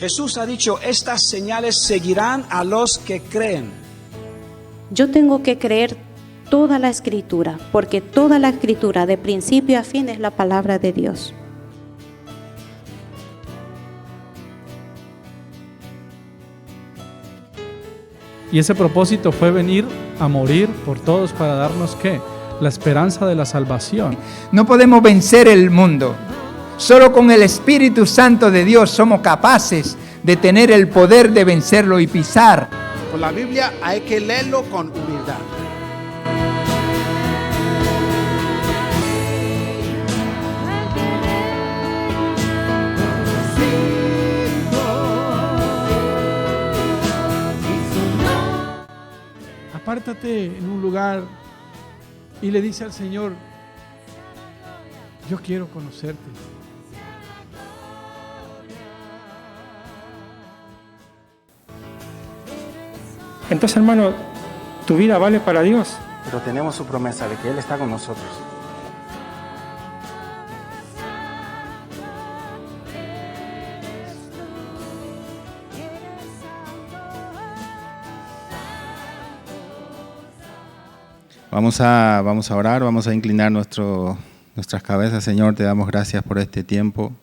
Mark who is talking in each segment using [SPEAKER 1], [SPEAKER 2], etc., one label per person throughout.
[SPEAKER 1] Jesús ha dicho, estas señales seguirán a los que creen.
[SPEAKER 2] Yo tengo que creer toda la Escritura, porque toda la Escritura, de principio a fin, es la palabra de Dios.
[SPEAKER 3] Y ese propósito fue venir a morir por todos para darnos, ¿qué? La esperanza de la salvación.
[SPEAKER 4] No podemos vencer el mundo. Solo con el Espíritu Santo de Dios somos capaces de tener el poder de vencerlo y pisar.
[SPEAKER 5] Con la Biblia hay que leerlo con humildad.
[SPEAKER 3] Apártate en un lugar y le dice al Señor, yo quiero conocerte.
[SPEAKER 6] Entonces, hermano, tu vida vale para Dios.
[SPEAKER 7] Pero tenemos su promesa de que Él está con nosotros. Vamos a orar, vamos a inclinar nuestras cabezas. Señor, te damos gracias por este tiempo.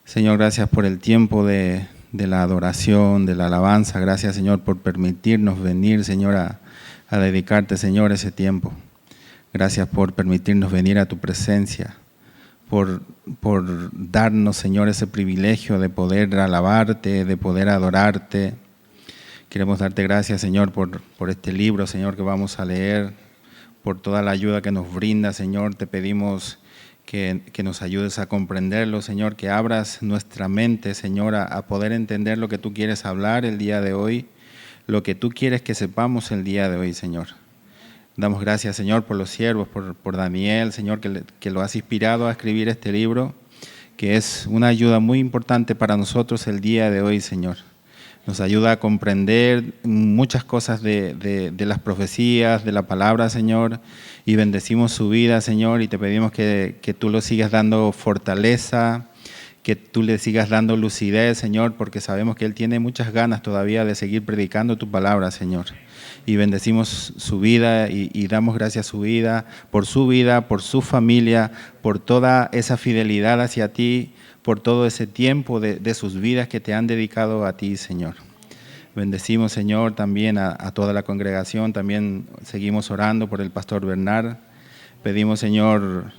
[SPEAKER 7] Señor, gracias por el tiempo de la adoración, de la alabanza. Gracias, Señor, por permitirnos venir, Señor, a dedicarte, Señor, ese tiempo. Gracias por permitirnos venir a tu presencia, por darnos, Señor, ese privilegio de poder alabarte, de poder adorarte. Queremos darte gracias, Señor, por este libro, Señor, que vamos a leer, por toda la ayuda que nos brinda, Señor. Te pedimos que nos ayudes a comprenderlo, Señor, que abras nuestra mente, Señor, a poder entender lo que tú quieres hablar el día de hoy, lo que tú quieres que sepamos el día de hoy, Señor. Damos gracias, Señor, por los siervos, por Daniel, Señor, que lo has inspirado a escribir este libro, que es una ayuda muy importante para nosotros el día de hoy, Señor. Nos ayuda a comprender muchas cosas de las profecías, de la palabra, Señor, y bendecimos su vida, Señor, y te pedimos que tú lo sigas dando fortaleza, que tú le sigas dando lucidez, Señor, porque sabemos que Él tiene muchas ganas todavía de seguir predicando tu palabra, Señor. Y bendecimos su vida y damos gracias a su vida, por su familia, por toda esa fidelidad hacia ti, por todo ese tiempo de sus vidas que te han dedicado a ti, Señor. Bendecimos, Señor, también a toda la congregación. También seguimos orando por el pastor Bernard. Pedimos, Señor,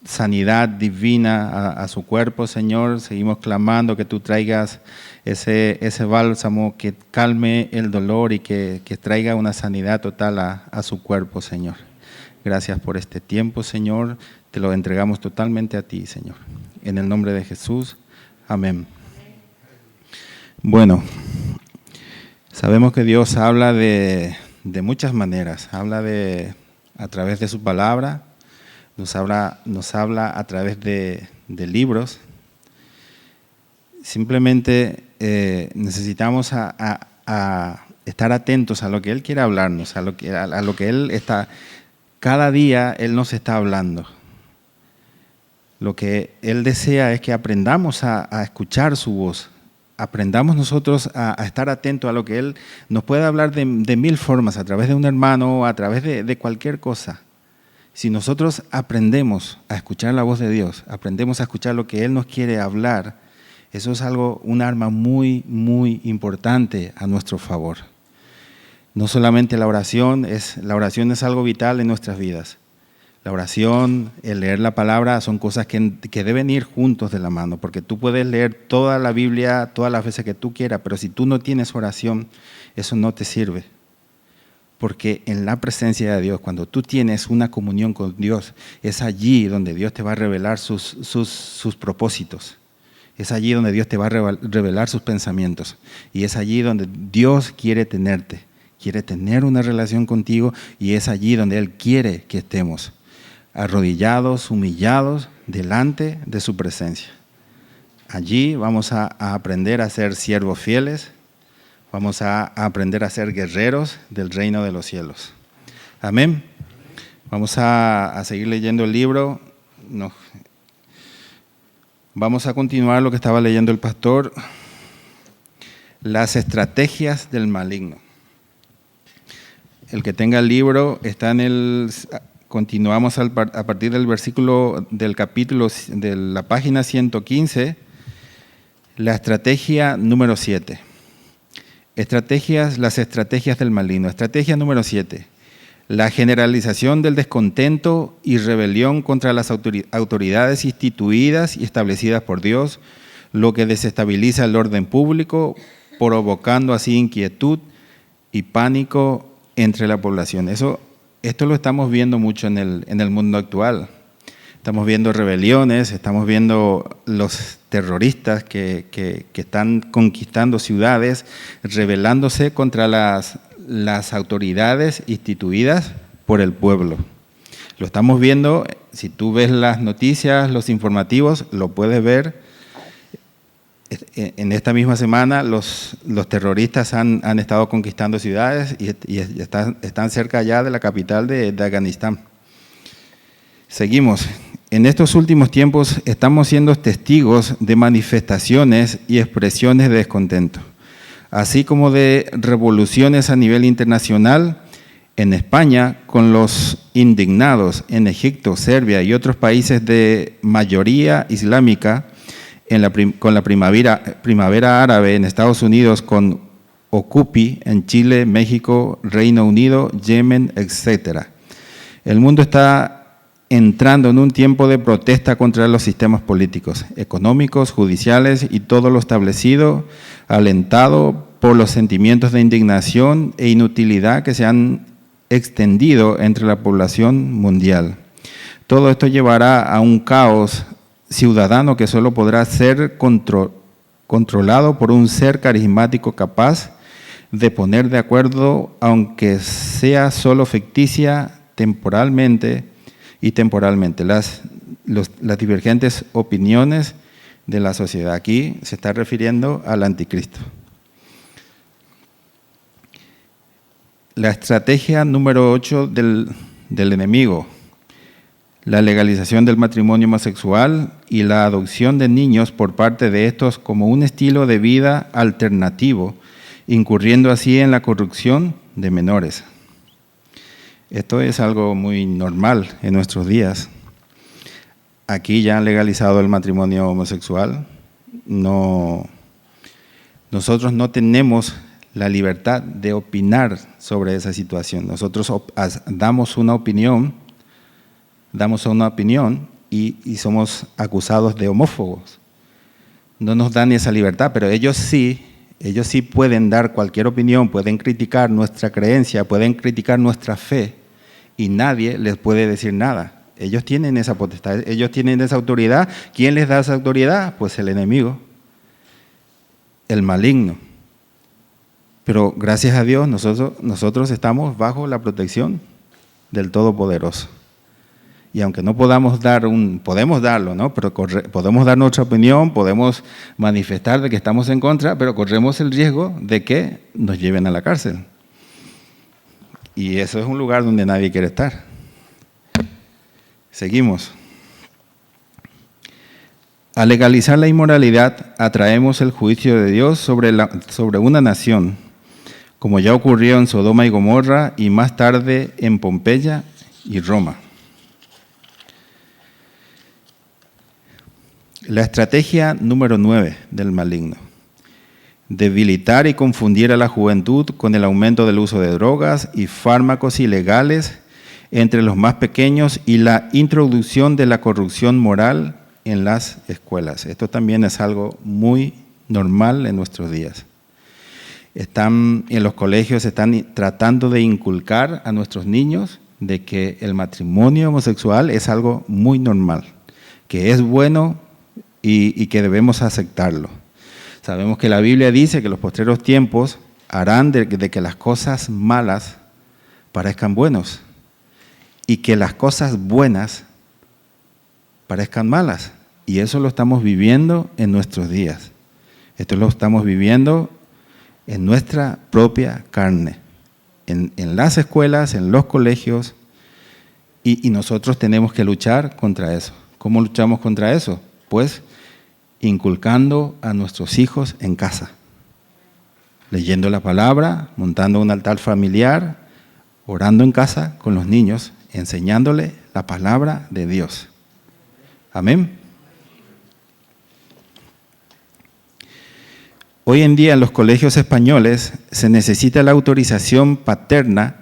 [SPEAKER 7] sanidad divina a su cuerpo, Señor. Seguimos clamando que tú traigas ese bálsamo que calme el dolor y que traiga una sanidad total a su cuerpo, Señor. Gracias por este tiempo, Señor. Te lo entregamos totalmente a ti, Señor. En el nombre de Jesús, amén. Bueno, sabemos que Dios habla de muchas maneras. Habla a través de su palabra, nos habla a través de libros. Simplemente necesitamos a estar atentos a lo que Él quiere hablarnos, a lo que Él está. Cada día Él nos está hablando. Lo que Él desea es que aprendamos a escuchar su voz. Aprendamos nosotros a estar atentos a lo que Él nos puede hablar de mil formas, a través de un hermano, a través de cualquier cosa. Si nosotros aprendemos a escuchar la voz de Dios, aprendemos a escuchar lo que Él nos quiere hablar, eso es un arma muy, muy importante a nuestro favor. No solamente la oración es algo vital en nuestras vidas. La oración, el leer la palabra son cosas que deben ir juntos de la mano, porque tú puedes leer toda la Biblia, todas las veces que tú quieras, pero si tú no tienes oración, eso no te sirve. Porque en la presencia de Dios, cuando tú tienes una comunión con Dios, es allí donde Dios te va a revelar sus propósitos. Es allí donde Dios te va a revelar sus pensamientos. Y es allí donde Dios quiere tenerte, quiere tener una relación contigo, y es allí donde Él quiere que estemos arrodillados, humillados, delante de su presencia. Allí vamos a aprender a ser siervos fieles, vamos a aprender a ser guerreros del reino de los cielos. Amén. Vamos a seguir leyendo el libro. Vamos a continuar lo que estaba leyendo el pastor. las estrategias del maligno. El que tenga el libro está en el... Continuamos a partir del versículo del capítulo, de la página 115, la estrategia número 7. Las estrategias del maligno. Estrategia número 7. La generalización del descontento y rebelión contra las autoridades instituidas y establecidas por Dios, lo que desestabiliza el orden público, provocando así inquietud y pánico entre la población. Esto lo estamos viendo mucho en el mundo actual. Estamos viendo rebeliones, estamos viendo los terroristas que están conquistando ciudades, rebelándose contra las autoridades instituidas por el pueblo. Lo estamos viendo, si tú ves las noticias, los informativos, lo puedes ver. En esta misma semana los terroristas han estado conquistando ciudades y están cerca ya de la capital de Afganistán. Seguimos. En estos últimos tiempos estamos siendo testigos de manifestaciones y expresiones de descontento, así como de revoluciones a nivel internacional. En España, con los indignados, en Egipto, Serbia y otros países de mayoría islámica, con la primavera árabe en Estados Unidos, con Occupy en Chile, México, Reino Unido, Yemen, etc. El mundo está entrando en un tiempo de protesta contra los sistemas políticos, económicos, judiciales y todo lo establecido, alentado por los sentimientos de indignación e inutilidad que se han extendido entre la población mundial. Todo esto llevará a un caos ciudadano que solo podrá ser controlado por un ser carismático capaz de poner de acuerdo, aunque sea solo ficticia, temporalmente, las divergentes opiniones de la sociedad. Aquí se está refiriendo al anticristo. La estrategia número 8 del enemigo: la legalización del matrimonio homosexual y la adopción de niños por parte de estos como un estilo de vida alternativo, incurriendo así en la corrupción de menores. Esto es algo muy normal en nuestros días. Aquí ya han legalizado el matrimonio homosexual. Nosotros no tenemos la libertad de opinar sobre esa situación. Nosotros damos una opinión y somos acusados de homófobos. No nos dan esa libertad, pero ellos sí pueden dar cualquier opinión, pueden criticar nuestra creencia, pueden criticar nuestra fe y nadie les puede decir nada. Ellos tienen esa potestad, ellos tienen esa autoridad. ¿Quién les da esa autoridad? Pues el enemigo, el maligno. Pero gracias a Dios nosotros estamos bajo la protección del Todopoderoso. Y aunque no podemos darlo, ¿no? Pero podemos dar nuestra opinión, podemos manifestar de que estamos en contra, pero corremos el riesgo de que nos lleven a la cárcel. Y eso es un lugar donde nadie quiere estar. Seguimos. Al legalizar la inmoralidad, atraemos el juicio de Dios sobre una nación, como ya ocurrió en Sodoma y Gomorra y más tarde en Pompeya y Roma. La estrategia número 9 del maligno: debilitar y confundir a la juventud con el aumento del uso de drogas y fármacos ilegales entre los más pequeños y la introducción de la corrupción moral en las escuelas. Esto también es algo muy normal en nuestros días. En los colegios están tratando de inculcar a nuestros niños de que el matrimonio homosexual es algo muy normal, que es bueno y que debemos aceptarlo. Sabemos que la Biblia dice que los postreros tiempos harán de que las cosas malas parezcan buenos y que las cosas buenas parezcan malas. Y eso lo estamos viviendo en nuestros días. Esto lo estamos viviendo en nuestra propia carne, en las escuelas, en los colegios, y nosotros tenemos que luchar contra eso. ¿Cómo luchamos contra eso? Pues inculcando a nuestros hijos en casa. leyendo la palabra, montando un altar familiar, orando en casa con los niños, enseñándole la palabra de Dios. Amén. Hoy en día en los colegios españoles se necesita la autorización paterna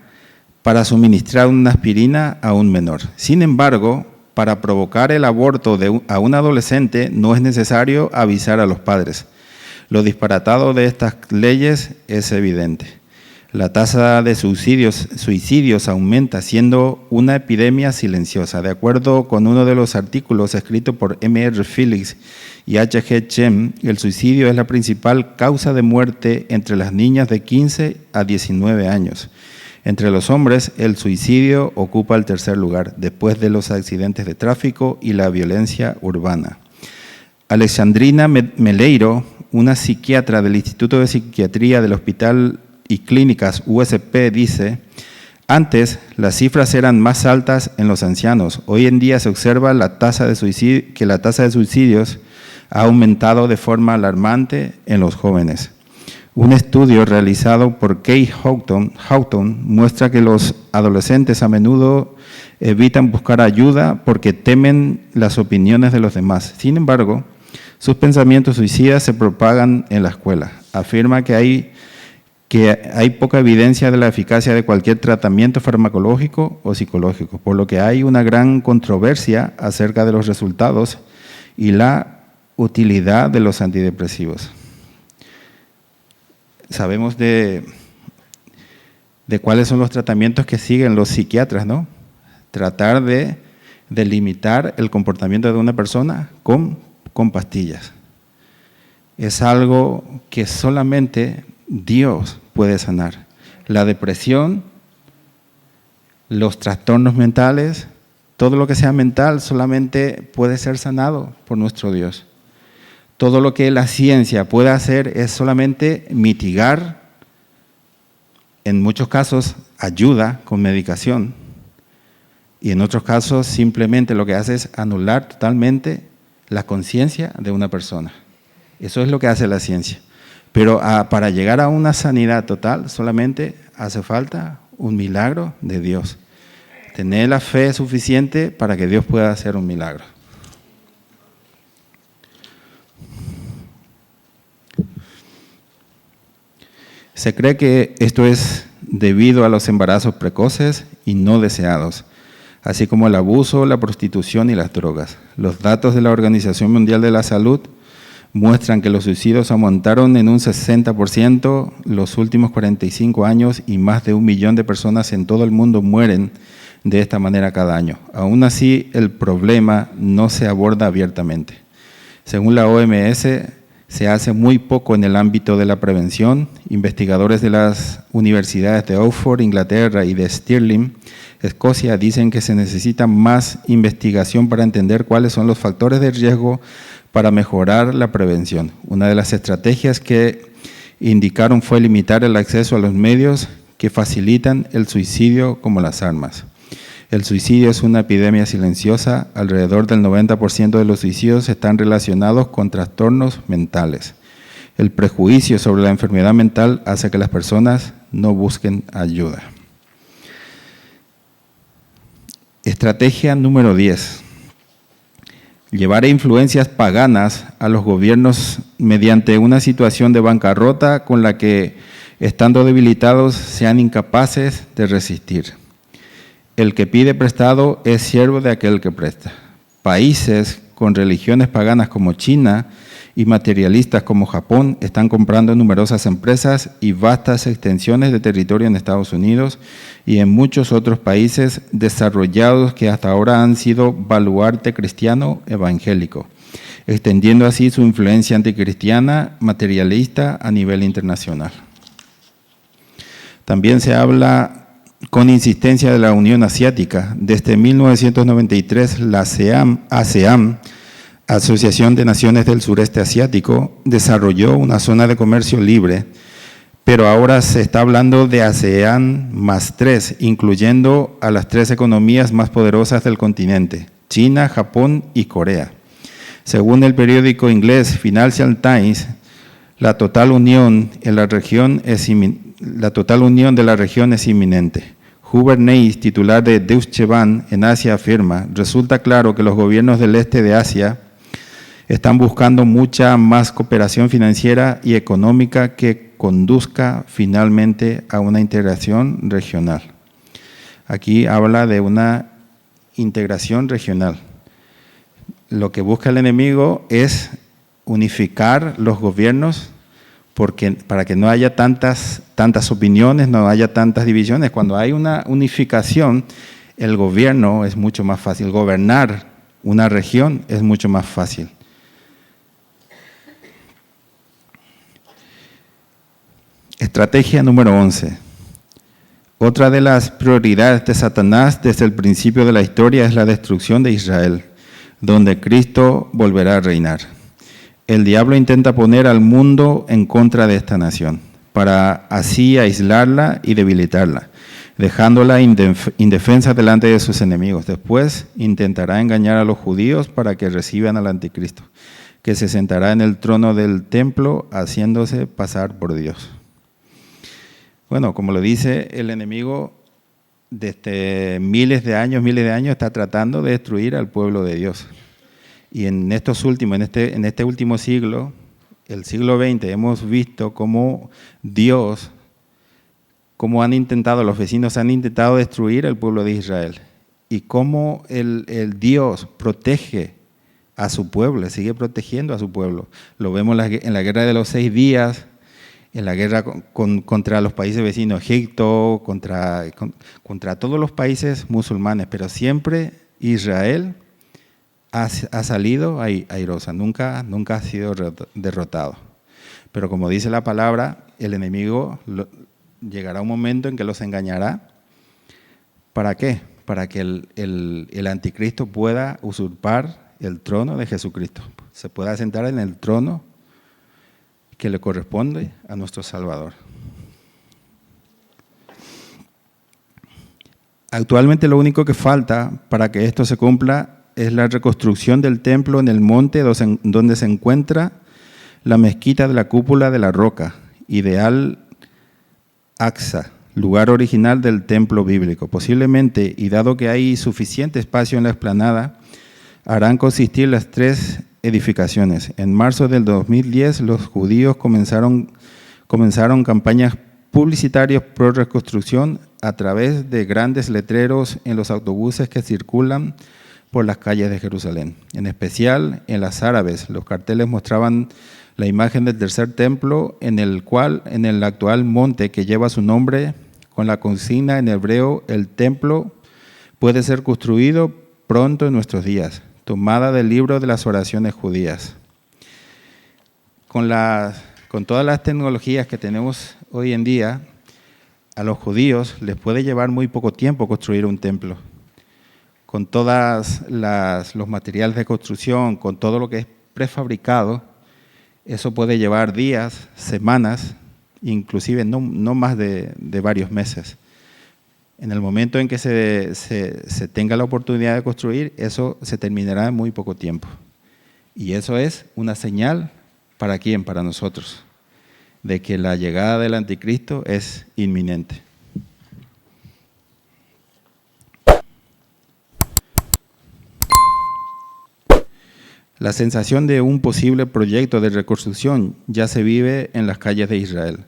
[SPEAKER 7] para suministrar una aspirina a un menor. Sin embargo, para provocar el aborto a un adolescente no es necesario avisar a los padres. Lo disparatado de estas leyes es evidente. La tasa de suicidios aumenta, siendo una epidemia silenciosa. De acuerdo con uno de los artículos escritos por M.R. Felix y H.G. Chem, el suicidio es la principal causa de muerte entre las niñas de 15 a 19 años. Entre los hombres, el suicidio ocupa el tercer lugar, después de los accidentes de tráfico y la violencia urbana. Alexandrina Meleiro, una psiquiatra del Instituto de Psiquiatría del Hospital y Clínicas USP, dice: antes las cifras eran más altas en los ancianos. Hoy en día se observa que la tasa de suicidios ha aumentado de forma alarmante en los jóvenes. Un estudio realizado por Kay Houghton muestra que los adolescentes a menudo evitan buscar ayuda porque temen las opiniones de los demás. Sin embargo, sus pensamientos suicidas se propagan en la escuela. Afirma que hay poca evidencia de la eficacia de cualquier tratamiento farmacológico o psicológico, por lo que hay una gran controversia acerca de los resultados y la utilidad de los antidepresivos. Sabemos de cuáles son los tratamientos que siguen los psiquiatras, ¿no? Tratar de limitar el comportamiento de una persona con pastillas. Es algo que solamente Dios puede sanar. La depresión, los trastornos mentales, todo lo que sea mental solamente puede ser sanado por nuestro Dios. Todo lo que la ciencia puede hacer es solamente mitigar, en muchos casos ayuda con medicación, y en otros casos simplemente lo que hace es anular totalmente la conciencia de una persona. Eso es lo que hace la ciencia. Pero para llegar a una sanidad total solamente hace falta un milagro de Dios. Tener la fe suficiente para que Dios pueda hacer un milagro. Se cree que esto es debido a los embarazos precoces y no deseados, así como el abuso, la prostitución y las drogas. Los datos de la Organización Mundial de la Salud muestran que los suicidios aumentaron en un 60% los últimos 45 años y más de 1 millón de personas en todo el mundo mueren de esta manera cada año. Aún así, el problema no se aborda abiertamente. Según la OMS, se hace muy poco en el ámbito de la prevención. Investigadores de las universidades de Oxford, Inglaterra y de Stirling, Escocia, dicen que se necesita más investigación para entender cuáles son los factores de riesgo para mejorar la prevención. Una de las estrategias que indicaron fue limitar el acceso a los medios que facilitan el suicidio, como las armas. El suicidio es una epidemia silenciosa. Alrededor del 90% de los suicidios están relacionados con trastornos mentales. El prejuicio sobre la enfermedad mental hace que las personas no busquen ayuda. Estrategia número 10. Llevar influencias paganas a los gobiernos mediante una situación de bancarrota con la que, estando debilitados, sean incapaces de resistir. El que pide prestado es siervo de aquel que presta. Países con religiones paganas como China y materialistas como Japón están comprando numerosas empresas y vastas extensiones de territorio en Estados Unidos y en muchos otros países desarrollados que hasta ahora han sido baluarte cristiano evangélico, extendiendo así su influencia anticristiana materialista a nivel internacional. También se habla con insistencia de la Unión Asiática. Desde 1993, la ASEAN, Asociación de Naciones del Sureste Asiático, desarrolló una zona de comercio libre, pero ahora se está hablando de ASEAN más 3, incluyendo a las 3 economías más poderosas del continente, China, Japón y Corea. Según el periódico inglés Financial Times, La total unión de la región es inminente. Hubert Neis, titular de Deutsche Bahn en Asia, afirma: resulta claro que los gobiernos del este de Asia están buscando mucha más cooperación financiera y económica que conduzca finalmente a una integración regional. Aquí habla de una integración regional. Lo que busca el enemigo es unificar los gobiernos para que no haya tantas opiniones, no haya tantas divisiones. Cuando hay una unificación, el gobierno es mucho más fácil. Gobernar una región es mucho más fácil. Estrategia número 11. Otra de las prioridades de Satanás desde el principio de la historia es la destrucción de Israel, donde Cristo volverá a reinar. El diablo intenta poner al mundo en contra de esta nación, para así aislarla y debilitarla, dejándola indefensa delante de sus enemigos. Después intentará engañar a los judíos para que reciban al anticristo, que se sentará en el trono del templo haciéndose pasar por Dios. Bueno, como lo dice el enemigo, desde miles de años está tratando de destruir al pueblo de Dios. Y en estos últimos, en este último siglo, el siglo XX, hemos visto cómo los vecinos han intentado destruir al pueblo de Israel. Y cómo el Dios protege a su pueblo, sigue protegiendo a su pueblo. Lo vemos en la guerra de los 6 días, en la guerra contra los países vecinos, Egipto, contra todos los países musulmanes, pero siempre Israel ha salido airosa, nunca ha sido derrotado. Pero como dice la palabra, el enemigo llegará un momento en que los engañará. ¿Para qué? Para que el anticristo pueda usurpar el trono de Jesucristo, se pueda sentar en el trono que le corresponde a nuestro Salvador. Actualmente lo único que falta para que esto se cumpla es la reconstrucción del templo en el monte donde se encuentra la mezquita de la cúpula de la roca y de Al-Aqsa, lugar original del templo bíblico. Posiblemente, y dado que hay suficiente espacio en la explanada, harán consistir las 3 edificaciones. En marzo del 2010, los judíos comenzaron campañas publicitarias pro reconstrucción a través de grandes letreros en los autobuses que circulan por las calles de Jerusalén. En especial en las árabes, los carteles mostraban la imagen del tercer templo en el actual monte que lleva su nombre, con la consigna en hebreo: el templo puede ser construido pronto en nuestros días, tomada del libro de las oraciones judías. Con todas las tecnologías que tenemos hoy en día, a los judíos les puede llevar muy poco tiempo construir un templo. Con todos los materiales de construcción, con todo lo que es prefabricado, eso puede llevar días, semanas, inclusive no más de varios meses. En el momento en que se tenga la oportunidad de construir, eso se terminará en muy poco tiempo. Y eso es una señal, ¿para quién? Para nosotros, de que la llegada del anticristo es inminente. La sensación de un posible proyecto de reconstrucción ya se vive en las calles de Israel.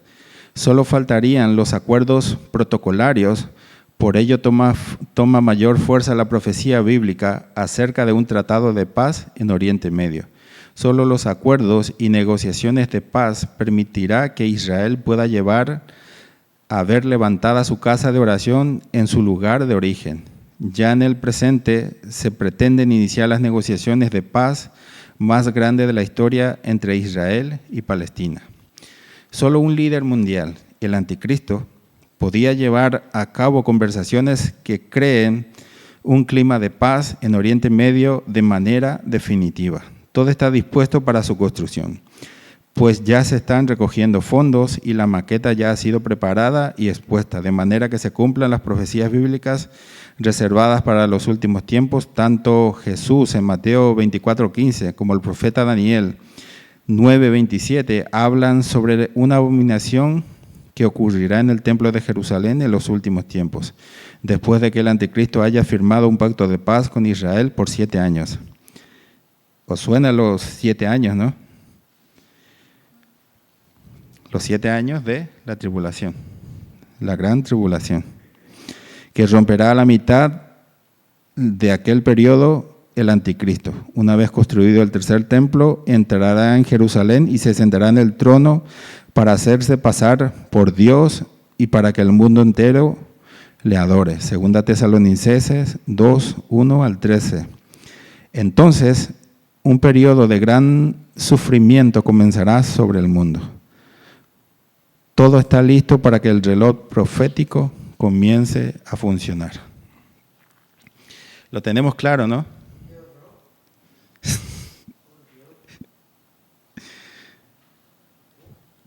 [SPEAKER 7] Solo faltarían los acuerdos protocolarios, por ello toma mayor fuerza la profecía bíblica acerca de un tratado de paz en Oriente Medio. Solo los acuerdos y negociaciones de paz permitirá que Israel pueda llevar a ver levantada su casa de oración en su lugar de origen. Ya en el presente se pretenden iniciar las negociaciones de paz más grandes de la historia entre Israel y Palestina. Solo un líder mundial, el anticristo, podía llevar a cabo conversaciones que creen un clima de paz en Oriente Medio de manera definitiva. Todo está dispuesto para su construcción, pues ya se están recogiendo fondos y la maqueta ya ha sido preparada y expuesta, de manera que se cumplan las profecías bíblicas reservadas para los últimos tiempos. Tanto Jesús en Mateo 24:15 como el profeta Daniel 9:27 hablan sobre una abominación que ocurrirá en el templo de Jerusalén en los últimos tiempos, después de que el anticristo haya firmado un pacto de paz con Israel por 7 años. ¿Os suena los 7 años, no? Los 7 años de la tribulación, la gran tribulación, que romperá a la mitad de aquel periodo el anticristo. Una vez construido el tercer templo, entrará en Jerusalén y se sentará en el trono para hacerse pasar por Dios y para que el mundo entero le adore. Segunda Tesalonicenses 2:1-13. Entonces, un periodo de gran sufrimiento comenzará sobre el mundo. Todo está listo para que el reloj profético comience a funcionar. Lo tenemos claro, ¿no?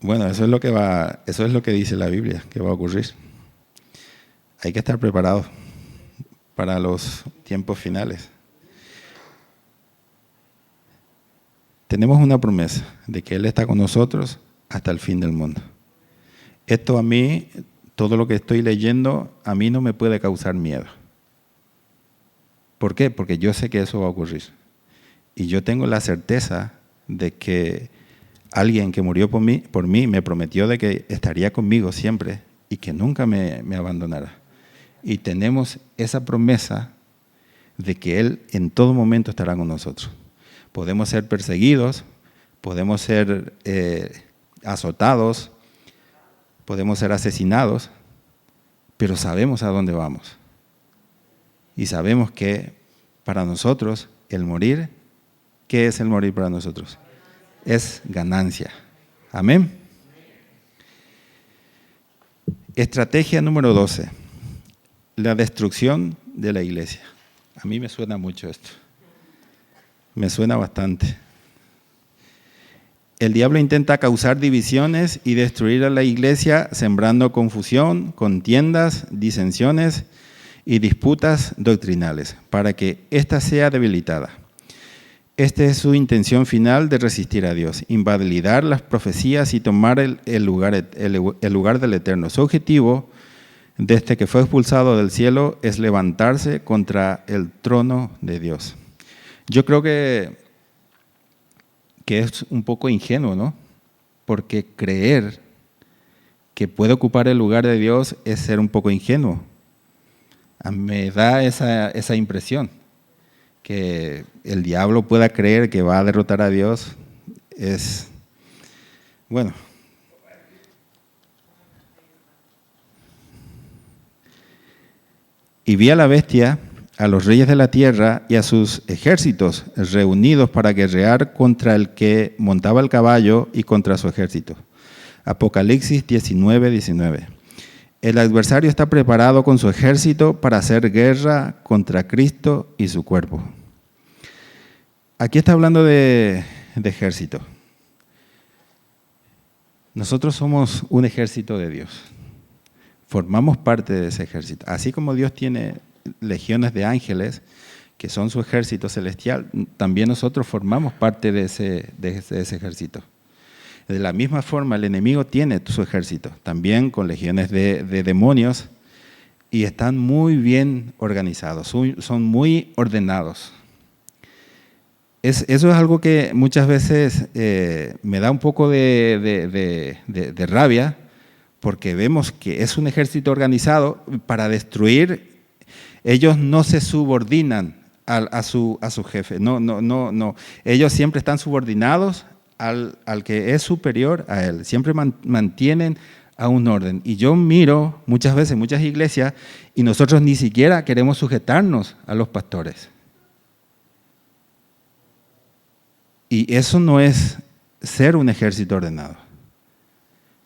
[SPEAKER 7] Bueno, eso es lo que dice la Biblia, que va a ocurrir. Hay que estar preparados para los tiempos finales. Tenemos una promesa de que Él está con nosotros hasta el fin del mundo. Esto a mí, todo lo que estoy leyendo, a mí no me puede causar miedo. ¿Por qué? Porque yo sé que eso va a ocurrir. Y yo tengo la certeza de que alguien que murió por mí me prometió de que estaría conmigo siempre y que nunca me abandonará. Y tenemos esa promesa de que Él en todo momento estará con nosotros. Podemos ser perseguidos, podemos ser azotados, podemos ser asesinados, pero sabemos a dónde vamos. Y sabemos que para nosotros el morir, ¿qué es el morir para nosotros? Es ganancia. Amén. Estrategia número 12. La destrucción de la iglesia. A mí me suena mucho esto. Me suena bastante. El diablo intenta causar divisiones y destruir a la iglesia sembrando confusión, contiendas, disensiones y disputas doctrinales para que ésta sea debilitada. Esta es su intención final de resistir a Dios, invalidar las profecías y tomar el lugar del Eterno. Su objetivo, desde que fue expulsado del cielo, es levantarse contra el trono de Dios. Yo creo que es un poco ingenuo, ¿no? Porque creer que puede ocupar el lugar de Dios es ser un poco ingenuo. Me da esa impresión. Que el diablo pueda creer que va a derrotar a Dios es, bueno. Y vi a la bestia, a los reyes de la tierra y a sus ejércitos reunidos para guerrear contra el que montaba el caballo y contra su ejército. Apocalipsis 19:19. El adversario está preparado con su ejército para hacer guerra contra Cristo y su cuerpo. Aquí está hablando de ejército. Nosotros somos un ejército de Dios. Formamos parte de ese ejército. Así como Dios tiene legiones de ángeles, que son su ejército celestial, también nosotros formamos parte de ese ejército. De la misma forma, el enemigo tiene su ejército, también con legiones de demonios, y están muy bien organizados, son muy ordenados. Eso es algo que muchas veces me da un poco de rabia, porque vemos que es un ejército organizado para destruir. Ellos no se subordinan a su jefe, no. Ellos siempre están subordinados al que es superior a él, siempre mantienen a un orden. Y yo miro muchas veces muchas iglesias y nosotros ni siquiera queremos sujetarnos a los pastores. Y eso no es ser un ejército ordenado.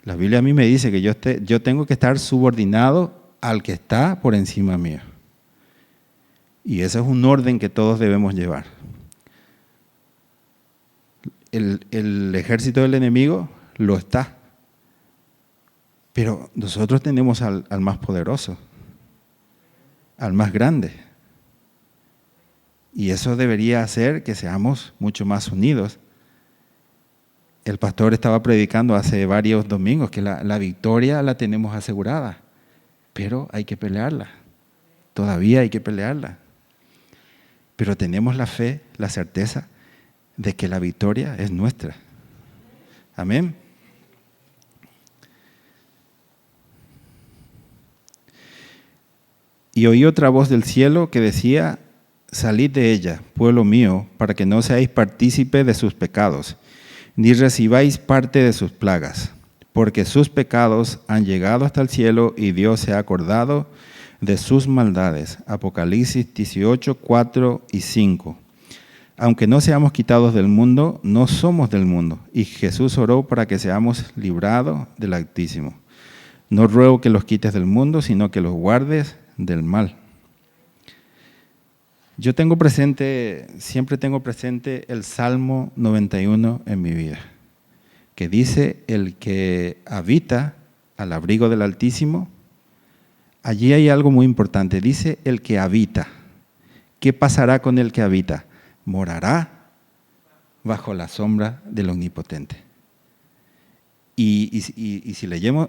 [SPEAKER 7] La Biblia a mí me dice que yo tengo que estar subordinado al que está por encima mío. Y ese es un orden que todos debemos llevar. El ejército del enemigo lo está. Pero nosotros tenemos al más poderoso, al más grande. Y eso debería hacer que seamos mucho más unidos El pastor estaba predicando hace varios domingos que la victoria la tenemos asegurada, pero hay que pelearla. Todavía hay que pelearla. Pero tenemos la fe, la certeza de que la victoria es nuestra. Amén. Y oí otra voz del cielo que decía: salid de ella, pueblo mío, para que no seáis partícipe de sus pecados, ni recibáis parte de sus plagas, porque sus pecados han llegado hasta el cielo y Dios se ha acordado de sus maldades. Apocalipsis 18, 4 y 5. Aunque no seamos quitados del mundo, no somos del mundo, y Jesús oró para que seamos librados del Altísimo. No ruego que los quites del mundo, sino que los guardes del mal. Yo siempre tengo presente el Salmo 91 en mi vida, que dice: el que habita al abrigo del Altísimo. Allí hay algo muy importante, dice el que habita. ¿Qué pasará con el que habita? Morará bajo la sombra del Omnipotente. Y si leemos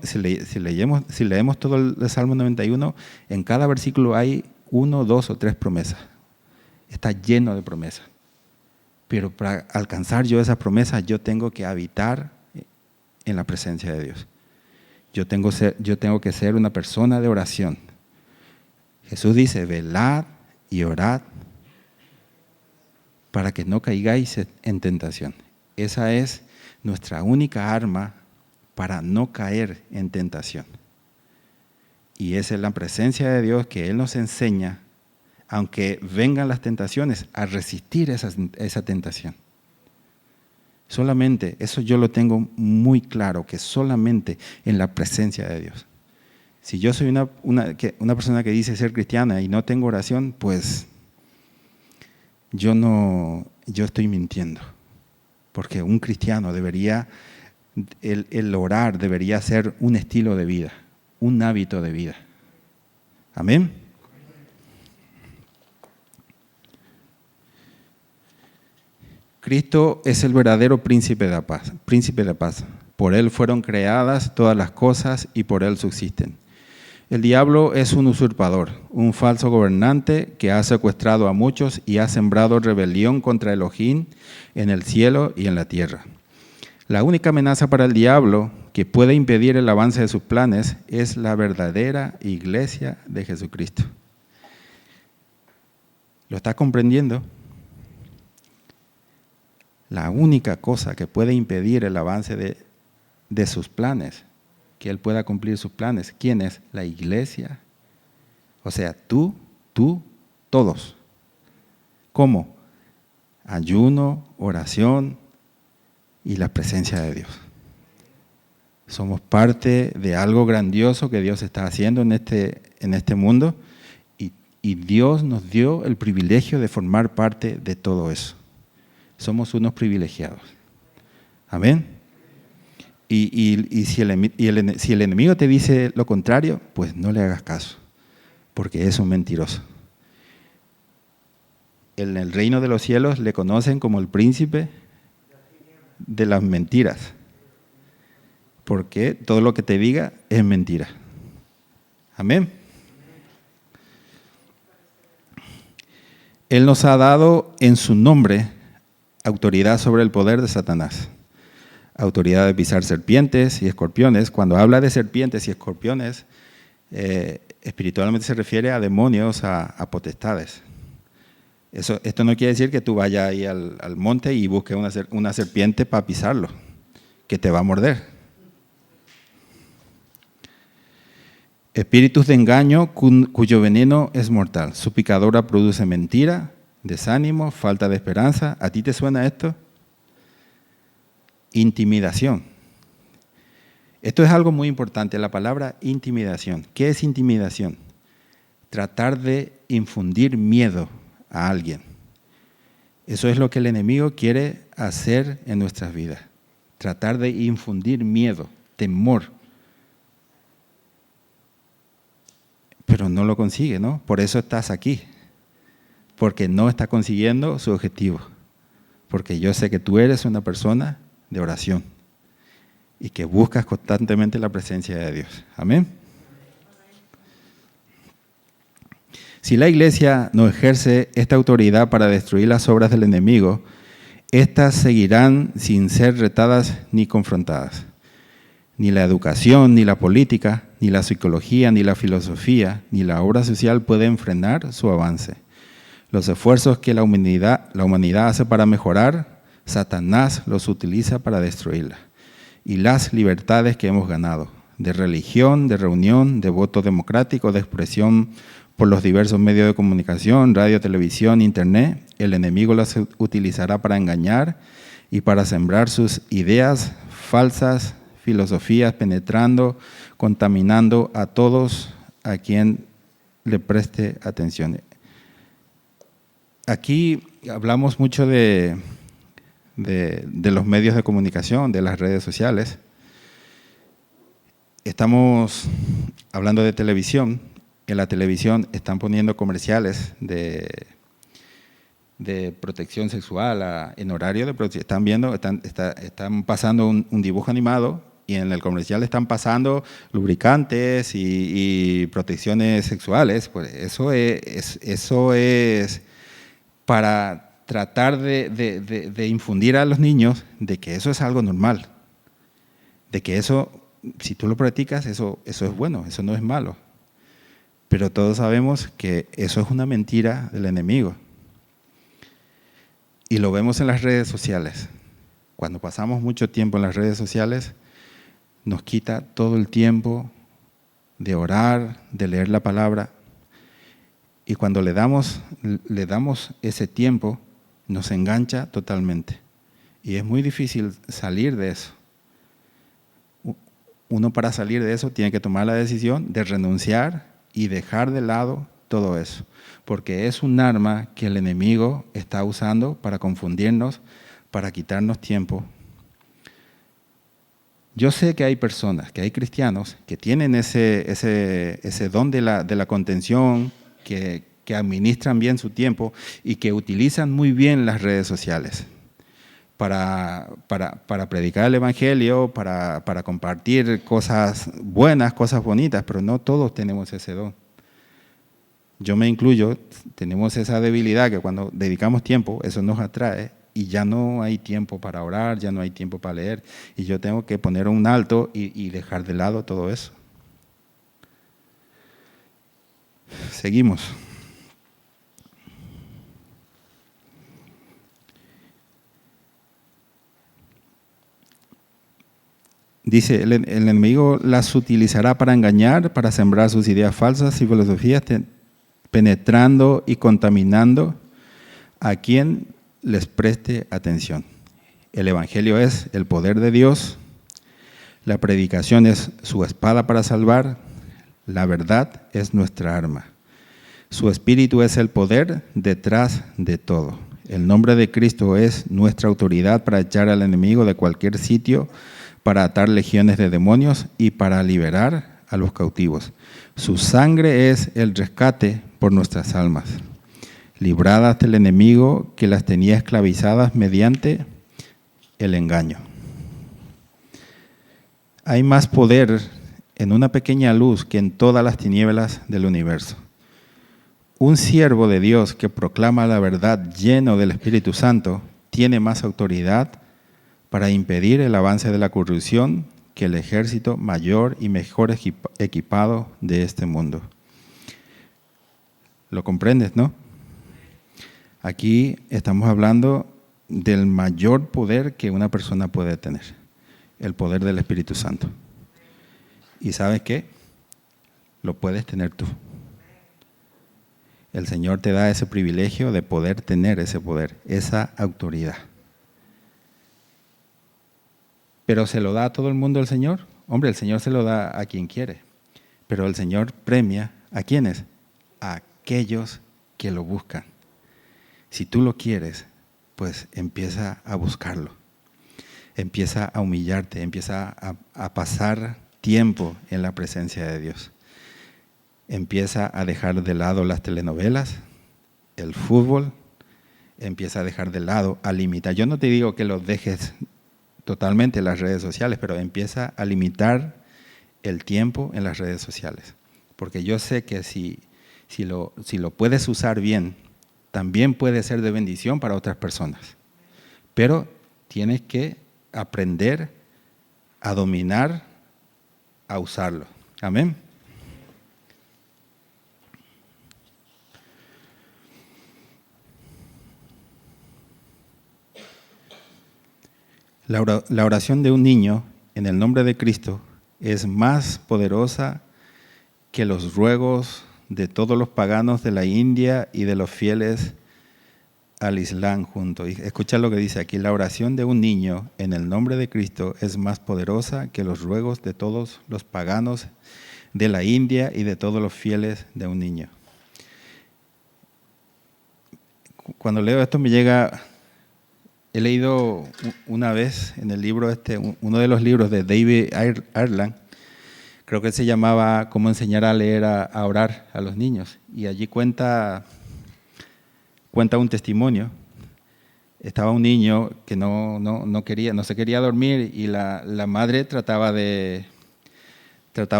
[SPEAKER 7] todo el Salmo 91, en cada versículo hay 1, 2 o 3 promesas. Está lleno de promesas. Pero para alcanzar yo esas promesas, yo tengo que habitar en la presencia de Dios. Yo tengo que ser una persona de oración. Jesús dice: velad y orad para que no caigáis en tentación. Esa es nuestra única arma para no caer en tentación. Y esa es la presencia de Dios, que Él nos enseña, aunque vengan las tentaciones, a resistir esa tentación. Solamente, eso yo lo tengo muy claro, que solamente en la presencia de Dios. Si yo soy una persona que dice ser cristiana y no tengo oración, pues yo estoy mintiendo. Porque un cristiano el orar debería ser un estilo de vida, un hábito de vida. Amén. Cristo es el verdadero príncipe de paz. Por Él fueron creadas todas las cosas y por Él subsisten. El diablo es un usurpador, un falso gobernante que ha secuestrado a muchos y ha sembrado rebelión contra Elohim en el cielo y en la tierra. La única amenaza para el diablo que puede impedir el avance de sus planes es la verdadera iglesia de Jesucristo. ¿Lo está comprendiendo? La única cosa que puede impedir el avance de sus planes, que Él pueda cumplir sus planes, ¿quién es? La iglesia. O sea, tú, todos. ¿Cómo? Ayuno, oración y la presencia de Dios. Somos parte de algo grandioso que Dios está haciendo en este mundo, y Dios nos dio el privilegio de formar parte de todo eso. Somos unos privilegiados. Amén. Y si el enemigo te dice lo contrario, pues no le hagas caso, porque es un mentiroso. En el reino de los cielos le conocen como el príncipe de las mentiras, porque todo lo que te diga es mentira. Amén. Él nos ha dado en su nombre autoridad sobre el poder de Satanás. Autoridad de pisar serpientes y escorpiones. Cuando habla de serpientes y escorpiones, espiritualmente se refiere a demonios, a potestades. Esto no quiere decir que tú vayas ahí al monte y busques una serpiente para pisarlo, que te va a morder. Espíritus de engaño cuyo veneno es mortal. Su picadura produce mentira, desánimo, falta de esperanza. ¿A ti te suena esto? Intimidación. Esto es algo muy importante, la palabra intimidación. ¿Qué es intimidación? Tratar de infundir miedo a alguien. Eso es lo que el enemigo quiere hacer en nuestras vidas. Tratar de infundir miedo, temor. Pero no lo consigue, ¿no? Por eso estás aquí. Porque no está consiguiendo su objetivo. Porque yo sé que tú eres una persona de oración y que buscas constantemente la presencia de Dios. Amén. Si la iglesia no ejerce esta autoridad para destruir las obras del enemigo, éstas seguirán sin ser retadas ni confrontadas. Ni la educación, ni la política, ni la psicología, ni la filosofía, ni la obra social pueden frenar su avance. Los esfuerzos que la humanidad hace para mejorar, Satanás los utiliza para destruirla. Y las libertades que hemos ganado, de religión, de reunión, de voto democrático, de expresión por los diversos medios de comunicación, radio, televisión, internet, el enemigo las utilizará para engañar y para sembrar sus ideas falsas, filosofías, penetrando, contaminando a todos a quien le preste atención. Aquí hablamos mucho de los medios de comunicación, de las redes sociales. Estamos hablando de televisión. En la televisión están poniendo comerciales de protección sexual en horario de protección. Están viendo, están pasando un dibujo animado y en el comercial están pasando lubricantes y protecciones sexuales. Pues eso es para tratar de infundir a los niños de que eso es algo normal, de que eso, si tú lo practicas, eso es bueno, eso no es malo. Pero todos sabemos que eso es una mentira del enemigo. Y lo vemos en las redes sociales. Cuando pasamos mucho tiempo en las redes sociales, nos quita todo el tiempo de orar, de leer la palabra. Y cuando le damos ese tiempo, nos engancha totalmente. Y es muy difícil salir de eso. Uno para salir de eso tiene que tomar la decisión de renunciar y dejar de lado todo eso, porque es un arma que el enemigo está usando para confundirnos, para quitarnos tiempo. Yo sé que hay personas, que hay cristianos que tienen ese don de la contención, que administran bien su tiempo y que utilizan muy bien las redes sociales para predicar el evangelio, para compartir cosas buenas, cosas bonitas, pero no todos tenemos ese don. Yo me incluyo, tenemos esa debilidad que cuando dedicamos tiempo, eso nos atrae y ya no hay tiempo para orar, ya no hay tiempo para leer y yo tengo que poner un alto y dejar de lado todo eso. Seguimos. Dice, el enemigo las utilizará para engañar, para sembrar sus ideas falsas y filosofías, penetrando y contaminando a quien les preste atención. El evangelio es el poder de Dios, la predicación es su espada para salvar, la verdad es nuestra arma. Su espíritu es el poder detrás de todo. El nombre de Cristo es nuestra autoridad para echar al enemigo de cualquier sitio, para atar legiones de demonios y para liberar a los cautivos. Su sangre es el rescate por nuestras almas, libradas del enemigo que las tenía esclavizadas mediante el engaño. Hay más poder en una pequeña luz que en todas las tinieblas del universo. Un siervo de Dios que proclama la verdad lleno del Espíritu Santo tiene más autoridad para impedir el avance de la corrupción que el ejército mayor y mejor equipado de este mundo. ¿Lo comprendes, no? Aquí estamos hablando del mayor poder que una persona puede tener, el poder del Espíritu Santo. ¿Y sabes qué? Lo puedes tener tú. El Señor te da ese privilegio de poder tener ese poder, esa autoridad. ¿Pero se lo da a todo el mundo el Señor? Hombre, el Señor se lo da a quien quiere. Pero el Señor premia ¿a quiénes? A aquellos que lo buscan. Si tú lo quieres, pues empieza a buscarlo. Empieza a humillarte, empieza a pasar tiempo en la presencia de Dios. Empieza a dejar de lado las telenovelas, el fútbol, empieza a dejar de lado, a limitar. Yo no te digo que lo dejes totalmente las redes sociales, pero empieza a limitar el tiempo en las redes sociales. Porque yo sé que si lo puedes usar bien, también puede ser de bendición para otras personas. Pero tienes que aprender a dominar, a usarlo. Amén. La oración de un niño en el nombre de Cristo es más poderosa que los ruegos de todos los paganos de la India y de los fieles al Islam juntos. Y escucha lo que dice aquí: la oración de un niño en el nombre de Cristo es más poderosa que los ruegos de todos los paganos de la India y de todos los fieles de un niño. Cuando leo esto me llega... He leído una vez en el libro uno de los libros de David Ireland, creo que se llamaba Cómo enseñar a leer a orar a los niños, y allí cuenta un testimonio. Estaba un niño que no se quería dormir, y la madre trataba de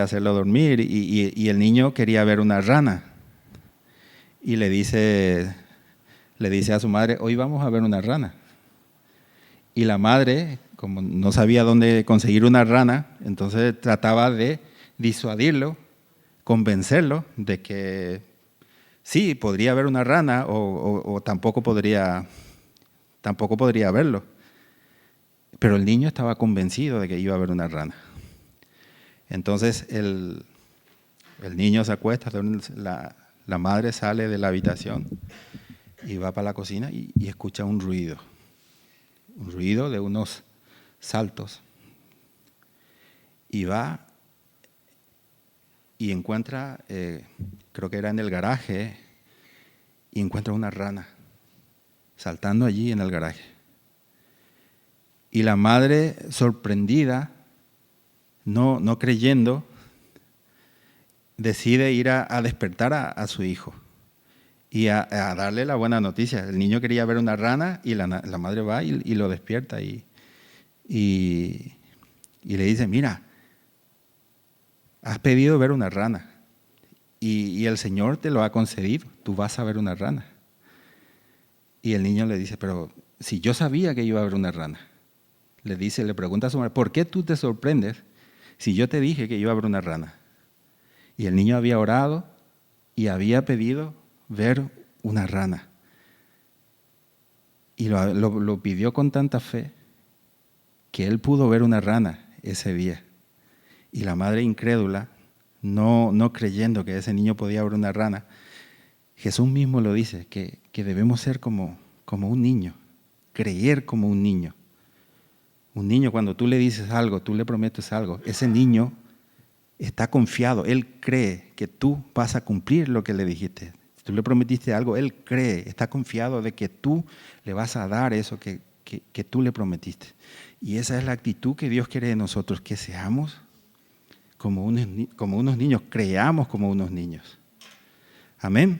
[SPEAKER 7] hacerlo dormir, y el niño quería ver una rana, y le dice a su madre: hoy vamos a ver una rana. Y la madre, como no sabía dónde conseguir una rana, entonces trataba de disuadirlo, convencerlo de que sí, podría haber una rana o tampoco podría verlo. Pero el niño estaba convencido de que iba a haber una rana. Entonces el niño se acuesta, la madre sale de la habitación y va para la cocina y escucha un ruido de unos saltos, y va y encuentra, creo que era en el garaje, y encuentra una rana saltando allí en el garaje. Y la madre, sorprendida, no creyendo, decide ir a despertar a su hijo y a darle la buena noticia. El niño quería ver una rana, y la madre va y lo despierta y le dice: mira, has pedido ver una rana y el Señor te lo ha concedido, tú vas a ver una rana. Y el niño le dice: pero si yo sabía que iba a haber una rana. Le pregunta a su madre: ¿por qué tú te sorprendes si yo te dije que iba a haber una rana? Y el niño había orado y había pedido ver una rana. Y lo pidió con tanta fe que él pudo ver una rana ese día. Y la madre incrédula, no creyendo que ese niño podía ver una rana, Jesús mismo lo dice, que debemos ser como un niño, creer como un niño. Un niño, cuando tú le dices algo, tú le prometes algo, ese niño está confiado, él cree que tú vas a cumplir lo que le dijiste. Tú le prometiste algo, él cree, está confiado de que tú le vas a dar eso que tú le prometiste. Y esa es la actitud que Dios quiere de nosotros, que seamos como unos niños, creamos como unos niños. Amén.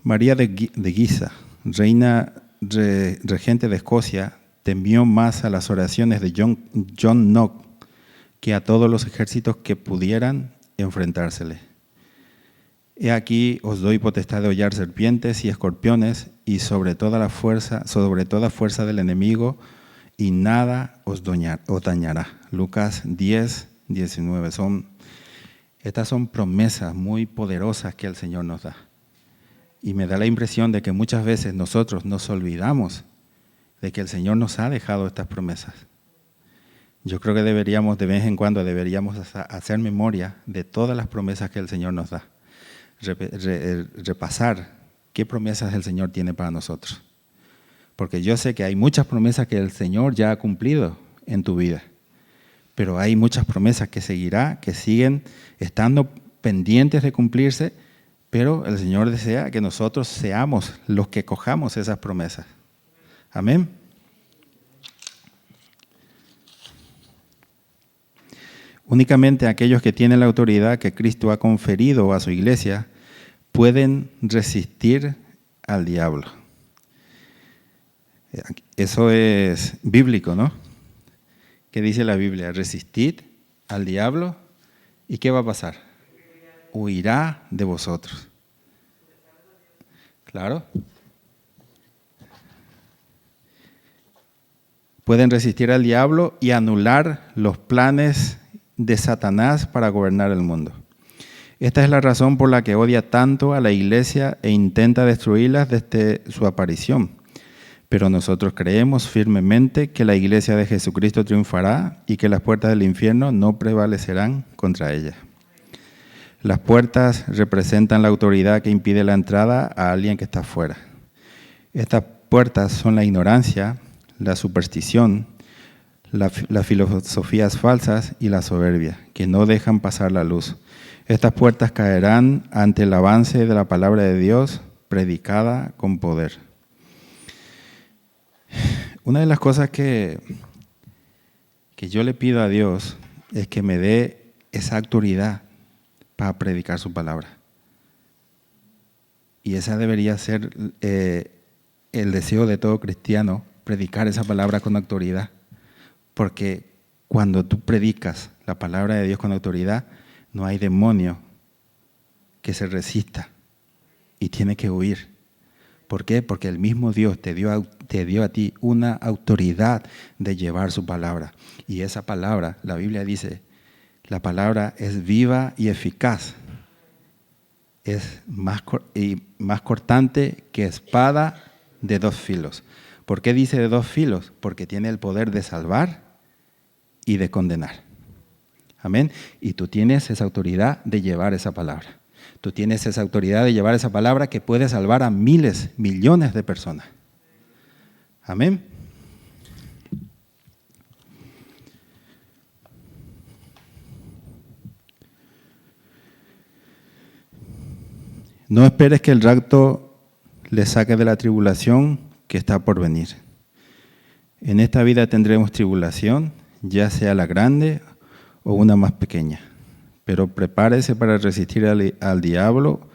[SPEAKER 7] María de Guisa, reina regente de Escocia, temió más a las oraciones de John Knox que a todos los ejércitos que pudieran enfrentársele. He aquí os doy potestad de hollar serpientes y escorpiones y sobre toda fuerza del enemigo, y nada os dañará. Lucas 10, 19. Estas son promesas muy poderosas que el Señor nos da. Y me da la impresión de que muchas veces nosotros nos olvidamos de que el Señor nos ha dejado estas promesas. Yo creo que de vez en cuando deberíamos hacer memoria de todas las promesas que el Señor nos da. Repasar qué promesas el Señor tiene para nosotros. Porque yo sé que hay muchas promesas que el Señor ya ha cumplido en tu vida. Pero hay muchas promesas que siguen estando pendientes de cumplirse, Pero el Señor desea que nosotros seamos los que cojamos esas promesas. Amén. Únicamente aquellos que tienen la autoridad que Cristo ha conferido a su iglesia pueden resistir al diablo. Eso es bíblico, ¿no? ¿Qué dice la Biblia? Resistid al diablo, ¿y qué va a pasar? Huirá de vosotros. Claro. Pueden resistir al diablo y anular los planes de Satanás para gobernar el mundo. Esta es la razón por la que odia tanto a la iglesia e intenta destruirla desde su aparición. Pero nosotros creemos firmemente que la iglesia de Jesucristo triunfará y que las puertas del infierno no prevalecerán contra ella. Las puertas representan la autoridad que impide la entrada a alguien que está fuera. Estas puertas son la ignorancia, la superstición, las filosofías falsas y la soberbia, que no dejan pasar la luz. Estas puertas caerán ante el avance de la palabra de Dios predicada con poder. Una de las cosas que yo le pido a Dios es que me dé esa autoridad para predicar su palabra. Y esa debería ser el deseo de todo cristiano, predicar esa palabra con autoridad. Porque cuando tú predicas la palabra de Dios con autoridad, no hay demonio que se resista y tiene que huir. ¿Por qué? Porque el mismo Dios te dio a ti una autoridad de llevar su palabra. Y esa palabra, la Biblia dice, la palabra es viva y eficaz. Es más cortante que espada de 2 filos. ¿Por qué dice de 2 filos? Porque tiene el poder de salvar y de condenar. Amén. Y tú tienes esa autoridad de llevar esa palabra. Tú tienes esa autoridad de llevar esa palabra que puede salvar a miles, millones de personas. Amén. No esperes que el rapto le saque de la tribulación que está por venir. En esta vida tendremos tribulación, ya sea la grande o una más pequeña. Pero prepárese para resistir al diablo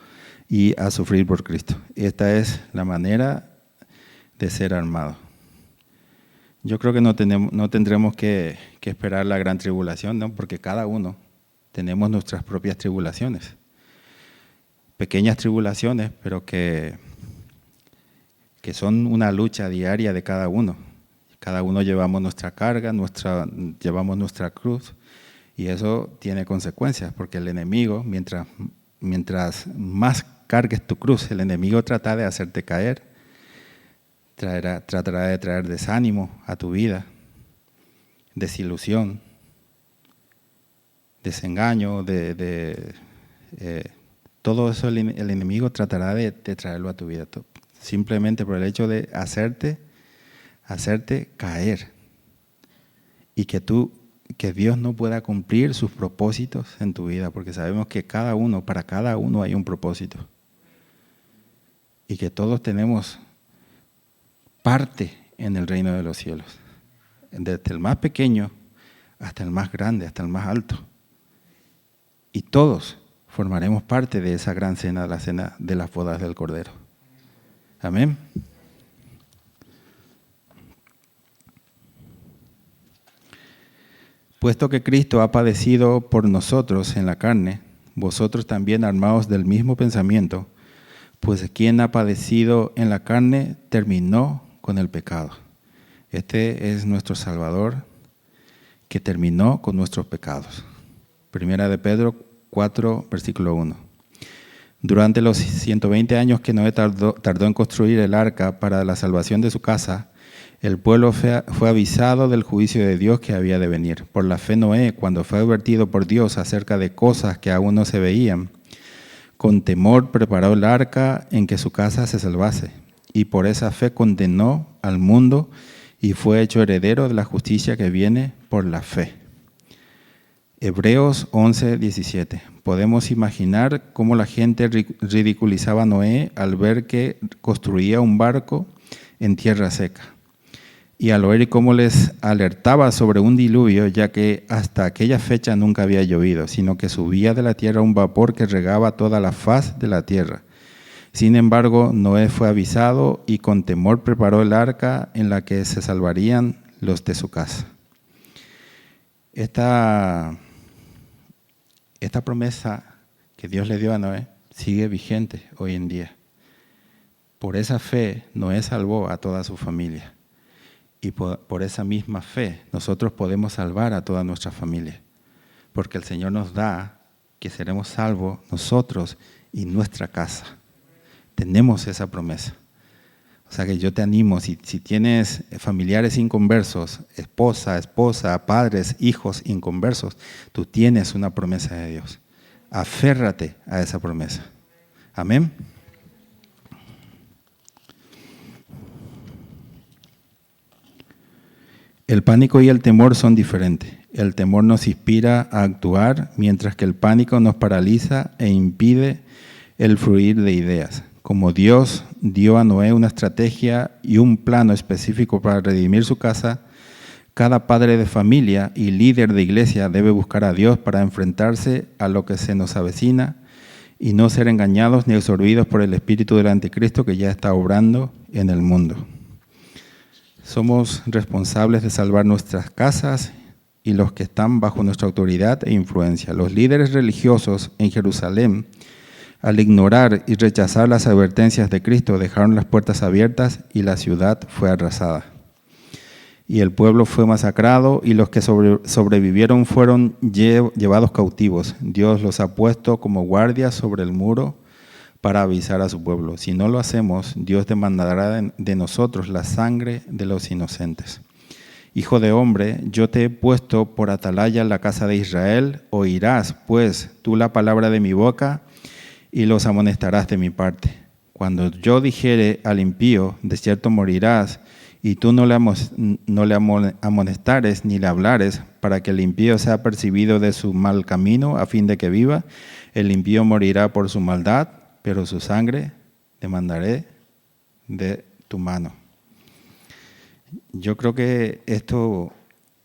[SPEAKER 7] y a sufrir por Cristo. Esta es la manera de ser armado. Yo creo que no tendremos que esperar la gran tribulación, ¿no? Porque cada uno tenemos nuestras propias tribulaciones. Pequeñas tribulaciones, pero que son una lucha diaria de cada uno. Cada uno llevamos nuestra carga, llevamos nuestra cruz. Y eso tiene consecuencias, porque el enemigo, mientras más cargues tu cruz, el enemigo trata de hacerte caer, tratará de traer desánimo a tu vida, desilusión, desengaño, todo eso el enemigo tratará de traerlo a tu vida, simplemente por el hecho de hacerte caer y que Dios no pueda cumplir sus propósitos en tu vida, porque sabemos que para cada uno hay un propósito. Y que todos tenemos parte en el reino de los cielos. Desde el más pequeño hasta el más grande, hasta el más alto. Y todos formaremos parte de esa gran cena, la cena de las bodas del Cordero. Amén. Puesto que Cristo ha padecido por nosotros en la carne, vosotros también armaos del mismo pensamiento, pues quien ha padecido en la carne terminó con el pecado. Este es nuestro Salvador, que terminó con nuestros pecados. Primera de Pedro 4, versículo 1. Durante los 120 años que Noé tardó en construir el arca para la salvación de su casa, el pueblo fue avisado del juicio de Dios que había de venir. Por la fe Noé, cuando fue advertido por Dios acerca de cosas que aún no se veían, con temor preparó el arca en que su casa se salvase. Y por esa fe condenó al mundo y fue hecho heredero de la justicia que viene por la fe. Hebreos 11:17. Podemos imaginar cómo la gente ridiculizaba a Noé al ver que construía un barco en tierra seca, y al oír cómo les alertaba sobre un diluvio, ya que hasta aquella fecha nunca había llovido, sino que subía de la tierra un vapor que regaba toda la faz de la tierra. Sin embargo, Noé fue avisado y con temor preparó el arca en la que se salvarían los de su casa. Esta promesa que Dios le dio a Noé sigue vigente hoy en día. Por esa fe, Noé salvó a toda su familia. Y por esa misma fe, nosotros podemos salvar a toda nuestra familia. Porque el Señor nos da que seremos salvos nosotros y nuestra casa. Tenemos esa promesa. O sea que yo te animo, si tienes familiares inconversos, esposa, padres, hijos inconversos, tú tienes una promesa de Dios. Aférrate a esa promesa. Amén. El pánico y el temor son diferentes. El temor nos inspira a actuar, mientras que el pánico nos paraliza e impide el fluir de ideas. Como Dios dio a Noé una estrategia y un plano específico para redimir su casa, cada padre de familia y líder de iglesia debe buscar a Dios para enfrentarse a lo que se nos avecina y no ser engañados ni absorbidos por el espíritu del anticristo que ya está obrando en el mundo. Somos responsables de salvar nuestras casas y los que están bajo nuestra autoridad e influencia. Los líderes religiosos en Jerusalén, al ignorar y rechazar las advertencias de Cristo, dejaron las puertas abiertas y la ciudad fue arrasada. Y el pueblo fue masacrado y los que sobrevivieron fueron llevados cautivos. Dios los ha puesto como guardias sobre el muro para avisar a su pueblo. Si no lo hacemos, Dios demandará de nosotros la sangre de los inocentes. Hijo de hombre, yo te he puesto por atalaya en la casa de Israel. Oirás, pues, tú la palabra de mi boca y los amonestarás de mi parte. Cuando yo dijere al impío, de cierto morirás, y tú no le amonestares ni le hablares, para que el impío sea percibido de su mal camino, a fin de que viva, el impío morirá por su maldad, pero su sangre demandaré de tu mano. Yo creo que esto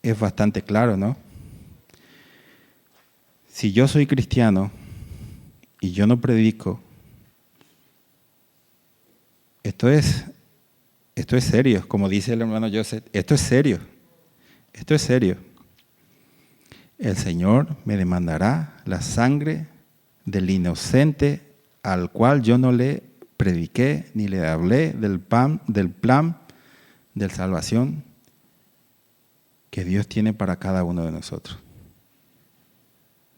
[SPEAKER 7] es bastante claro, ¿no? Si yo soy cristiano y yo no predico, esto es serio, como dice el hermano Joseph, esto es serio. El Señor me demandará la sangre del inocente al cual yo no le prediqué ni le hablé del plan de salvación que Dios tiene para cada uno de nosotros.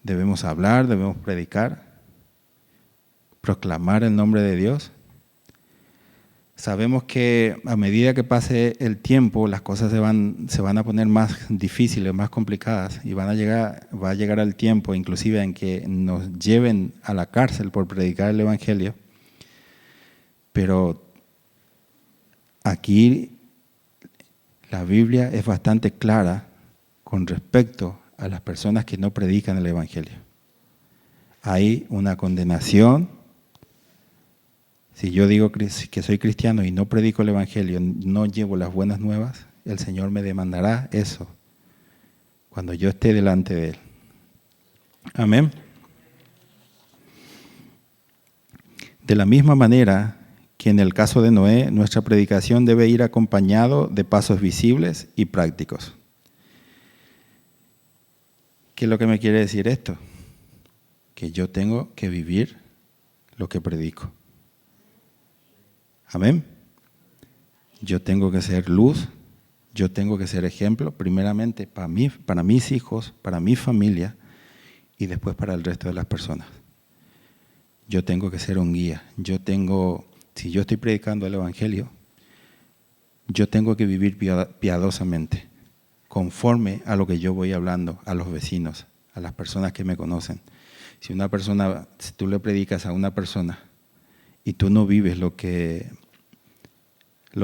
[SPEAKER 7] Debemos hablar, debemos predicar, proclamar el nombre de Dios. Sabemos que a medida que pase el tiempo, las cosas se van a poner más difíciles, más complicadas, y va a llegar el tiempo inclusive en que nos lleven a la cárcel por predicar el Evangelio. Pero aquí la Biblia es bastante clara con respecto a las personas que no predican el Evangelio. Hay una condenación. Si yo digo que soy cristiano y no predico el Evangelio, no llevo las buenas nuevas, el Señor me demandará eso cuando yo esté delante de Él. Amén. De la misma manera que en el caso de Noé, nuestra predicación debe ir acompañado de pasos visibles y prácticos. ¿Qué es lo que me quiere decir esto? Que yo tengo que vivir lo que predico. Amén. Yo tengo que ser luz, yo tengo que ser ejemplo, primeramente para mí, para mis hijos, para mi familia y después para el resto de las personas. Yo tengo que ser un guía. Si yo estoy predicando el Evangelio, yo tengo que vivir piadosamente, conforme a lo que yo voy hablando a los vecinos, a las personas que me conocen. Si tú le predicas a una persona y tú no vives lo que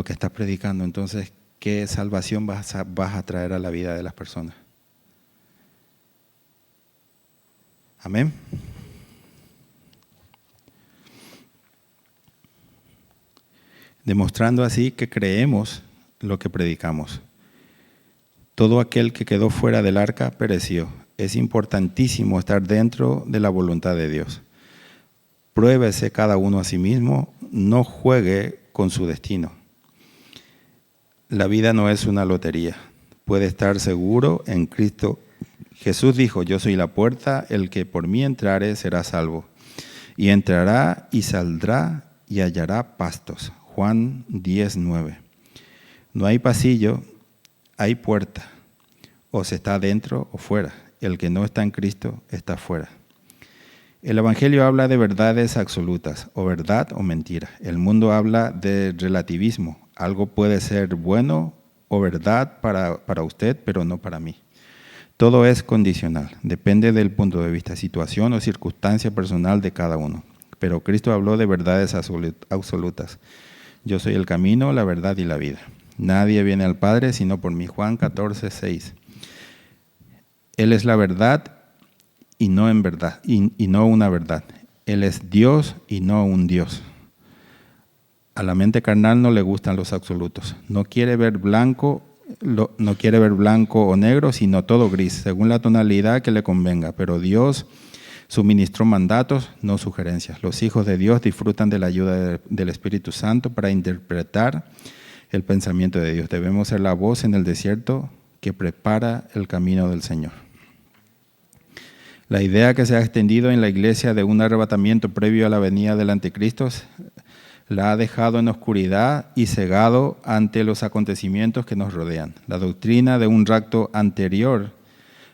[SPEAKER 7] estás predicando, entonces, ¿qué salvación vas a traer a la vida de las personas? Amén. Demostrando así que creemos lo que predicamos. Todo aquel que quedó fuera del arca pereció. Es importantísimo estar dentro de la voluntad de Dios. Pruébese cada uno a sí mismo, no juegue con su destino. La vida no es una lotería. Puede estar seguro en Cristo. Jesús dijo: yo soy la puerta, el que por mí entrare será salvo. Y entrará y saldrá y hallará pastos. Juan 10:9. No hay pasillo, hay puerta. O se está dentro o fuera. El que no está en Cristo está fuera. El Evangelio habla de verdades absolutas, o verdad o mentira. El mundo habla de relativismo. Algo puede ser bueno o verdad para usted, pero no para mí. Todo es condicional, depende del punto de vista, situación o circunstancia personal de cada uno. Pero Cristo habló de verdades absolutas. Yo soy el camino, la verdad y la vida. Nadie viene al Padre sino por mí. Juan 14:6. Él es la verdad y no en verdad, y no una verdad. Él es Dios y no un Dios. A la mente carnal no le gustan los absolutos. No quiere ver blanco o negro, sino todo gris, según la tonalidad que le convenga. Pero Dios suministró mandatos, no sugerencias. Los hijos de Dios disfrutan de la ayuda del Espíritu Santo para interpretar el pensamiento de Dios. Debemos ser la voz en el desierto que prepara el camino del Señor. La idea que se ha extendido en la iglesia de un arrebatamiento previo a la venida del anticristo la ha dejado en oscuridad y cegado ante los acontecimientos que nos rodean. La doctrina de un rapto anterior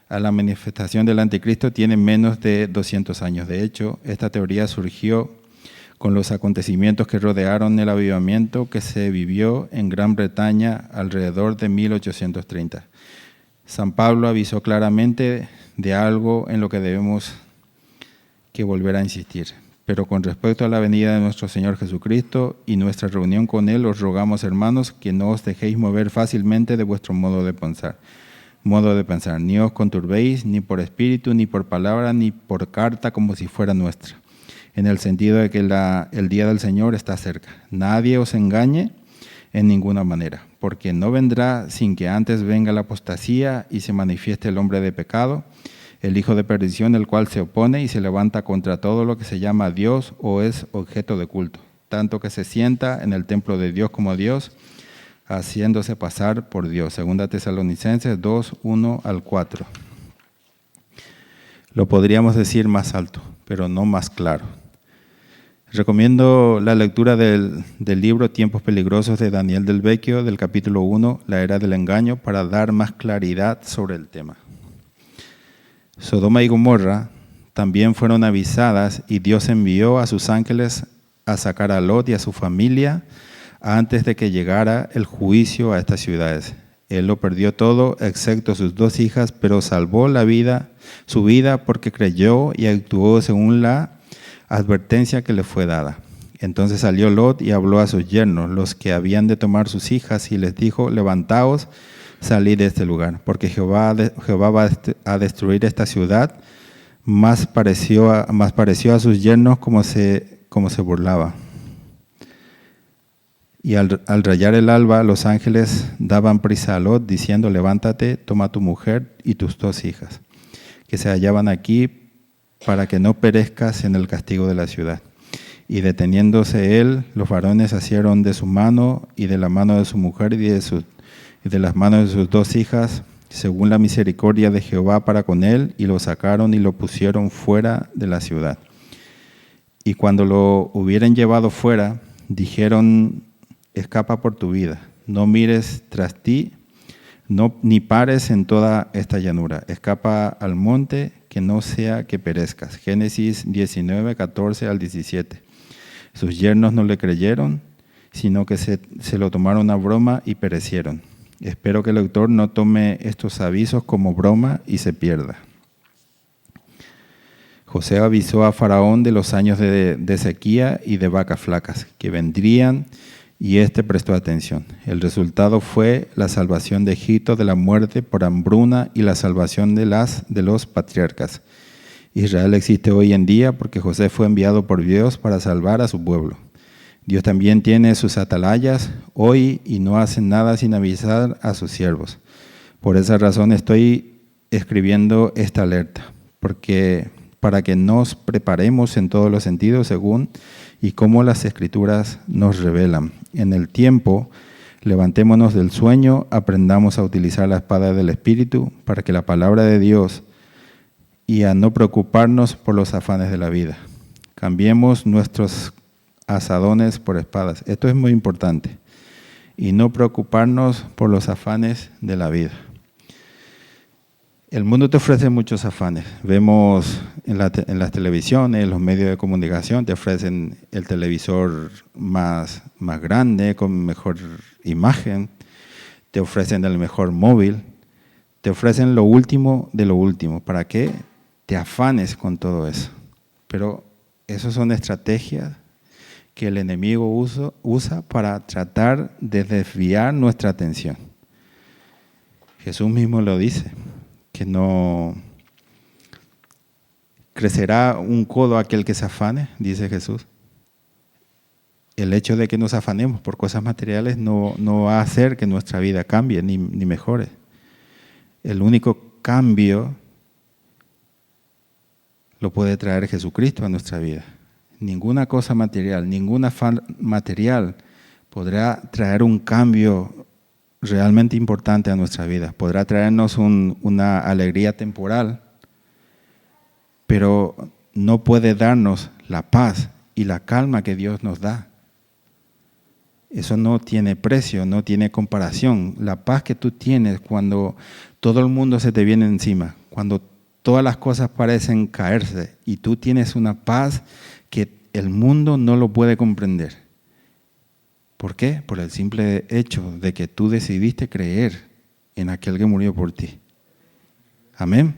[SPEAKER 7] a la manifestación del anticristo tiene menos de 200 años. De hecho, esta teoría surgió con los acontecimientos que rodearon el avivamiento que se vivió en Gran Bretaña alrededor de 1830. San Pablo avisó claramente de algo en lo que debemos que volver a insistir. Pero con respecto a la venida de nuestro Señor Jesucristo y nuestra reunión con Él, os rogamos, hermanos, que no os dejéis mover fácilmente de vuestro modo de pensar. Ni os conturbéis, ni por espíritu, ni por palabra, ni por carta, como si fuera nuestra, en el sentido de que el día del Señor está cerca. Nadie os engañe en ninguna manera, porque no vendrá sin que antes venga la apostasía y se manifieste el hombre de pecado, el hijo de perdición, el cual se opone y se levanta contra todo lo que se llama Dios o es objeto de culto, tanto que se sienta en el templo de Dios como Dios, haciéndose pasar por Dios. 2 Tesalonicenses 2:1-4. Lo podríamos decir más alto, pero no más claro. Recomiendo la lectura del libro Tiempos Peligrosos de Daniel Del Vecchio, del capítulo 1, La Era del Engaño, para dar más claridad sobre el tema. Sodoma y Gomorra también fueron avisadas y Dios envió a sus ángeles a sacar a Lot y a su familia antes de que llegara el juicio a estas ciudades. Él lo perdió todo excepto sus 2 hijas, pero salvó su vida porque creyó y actuó según la advertencia que le fue dada. Entonces salió Lot y habló a sus yernos, los que habían de tomar sus hijas, y les dijo: levantaos, salid de este lugar, porque Jehová va a destruir esta ciudad. Más pareció a sus yernos como se burlaba. Y al rayar el alba, los ángeles daban prisa a Lot, diciendo: levántate, toma tu mujer y tus 2 hijas, que se hallaban aquí, para que no perezcas en el castigo de la ciudad. Y deteniéndose él, los varones asieron de su mano y de la mano de su mujer y de las manos de sus 2 hijas, según la misericordia de Jehová para con él, y lo sacaron y lo pusieron fuera de la ciudad. Y cuando lo hubieran llevado fuera, dijeron: escapa por tu vida, no mires tras ti, ni pares en toda esta llanura, escapa al monte, que no sea que perezcas. Génesis 19, 14-17. Sus yernos no le creyeron, sino que se lo tomaron a broma y perecieron. Espero que el lector no tome estos avisos como broma y se pierda. José avisó a Faraón de los años de sequía y de vacas flacas que vendrían, y éste prestó atención. El resultado fue la salvación de Egipto de la muerte por hambruna y la salvación de los patriarcas. Israel existe hoy en día porque José fue enviado por Dios para salvar a su pueblo. Dios también tiene sus atalayas hoy y no hacen nada sin avisar a sus siervos. Por esa razón estoy escribiendo esta alerta, porque para que nos preparemos en todos los sentidos según y como las Escrituras nos revelan. En el tiempo, levantémonos del sueño, aprendamos a utilizar la espada del Espíritu para que la palabra de Dios y a no preocuparnos por los afanes de la vida. Cambiemos nuestros asadones por espadas. Esto es muy importante. Y no preocuparnos por los afanes de la vida. El mundo te ofrece muchos afanes. Vemos en las televisiones, en los medios de comunicación, te ofrecen el televisor más grande, con mejor imagen, te ofrecen el mejor móvil, te ofrecen lo último de lo último. ¿Para qué? Te afanes con todo eso. Pero esas son estrategias que el enemigo usa para tratar de desviar nuestra atención. Jesús mismo lo dice, que no crecerá un codo aquel que se afane, dice Jesús. El hecho de que nos afanemos por cosas materiales no va a hacer que nuestra vida cambie ni mejore. El único cambio lo puede traer Jesucristo a nuestra vida. Ninguna cosa material, ningún afán material podrá traer un cambio realmente importante a nuestra vida. Podrá traernos una alegría temporal, pero no puede darnos la paz y la calma que Dios nos da. Eso no tiene precio, no tiene comparación. La paz que tú tienes cuando todo el mundo se te viene encima, cuando todas las cosas parecen caerse y tú tienes una paz que el mundo no lo puede comprender. ¿Por qué? Por el simple hecho de que tú decidiste creer en aquel que murió por ti. Amén.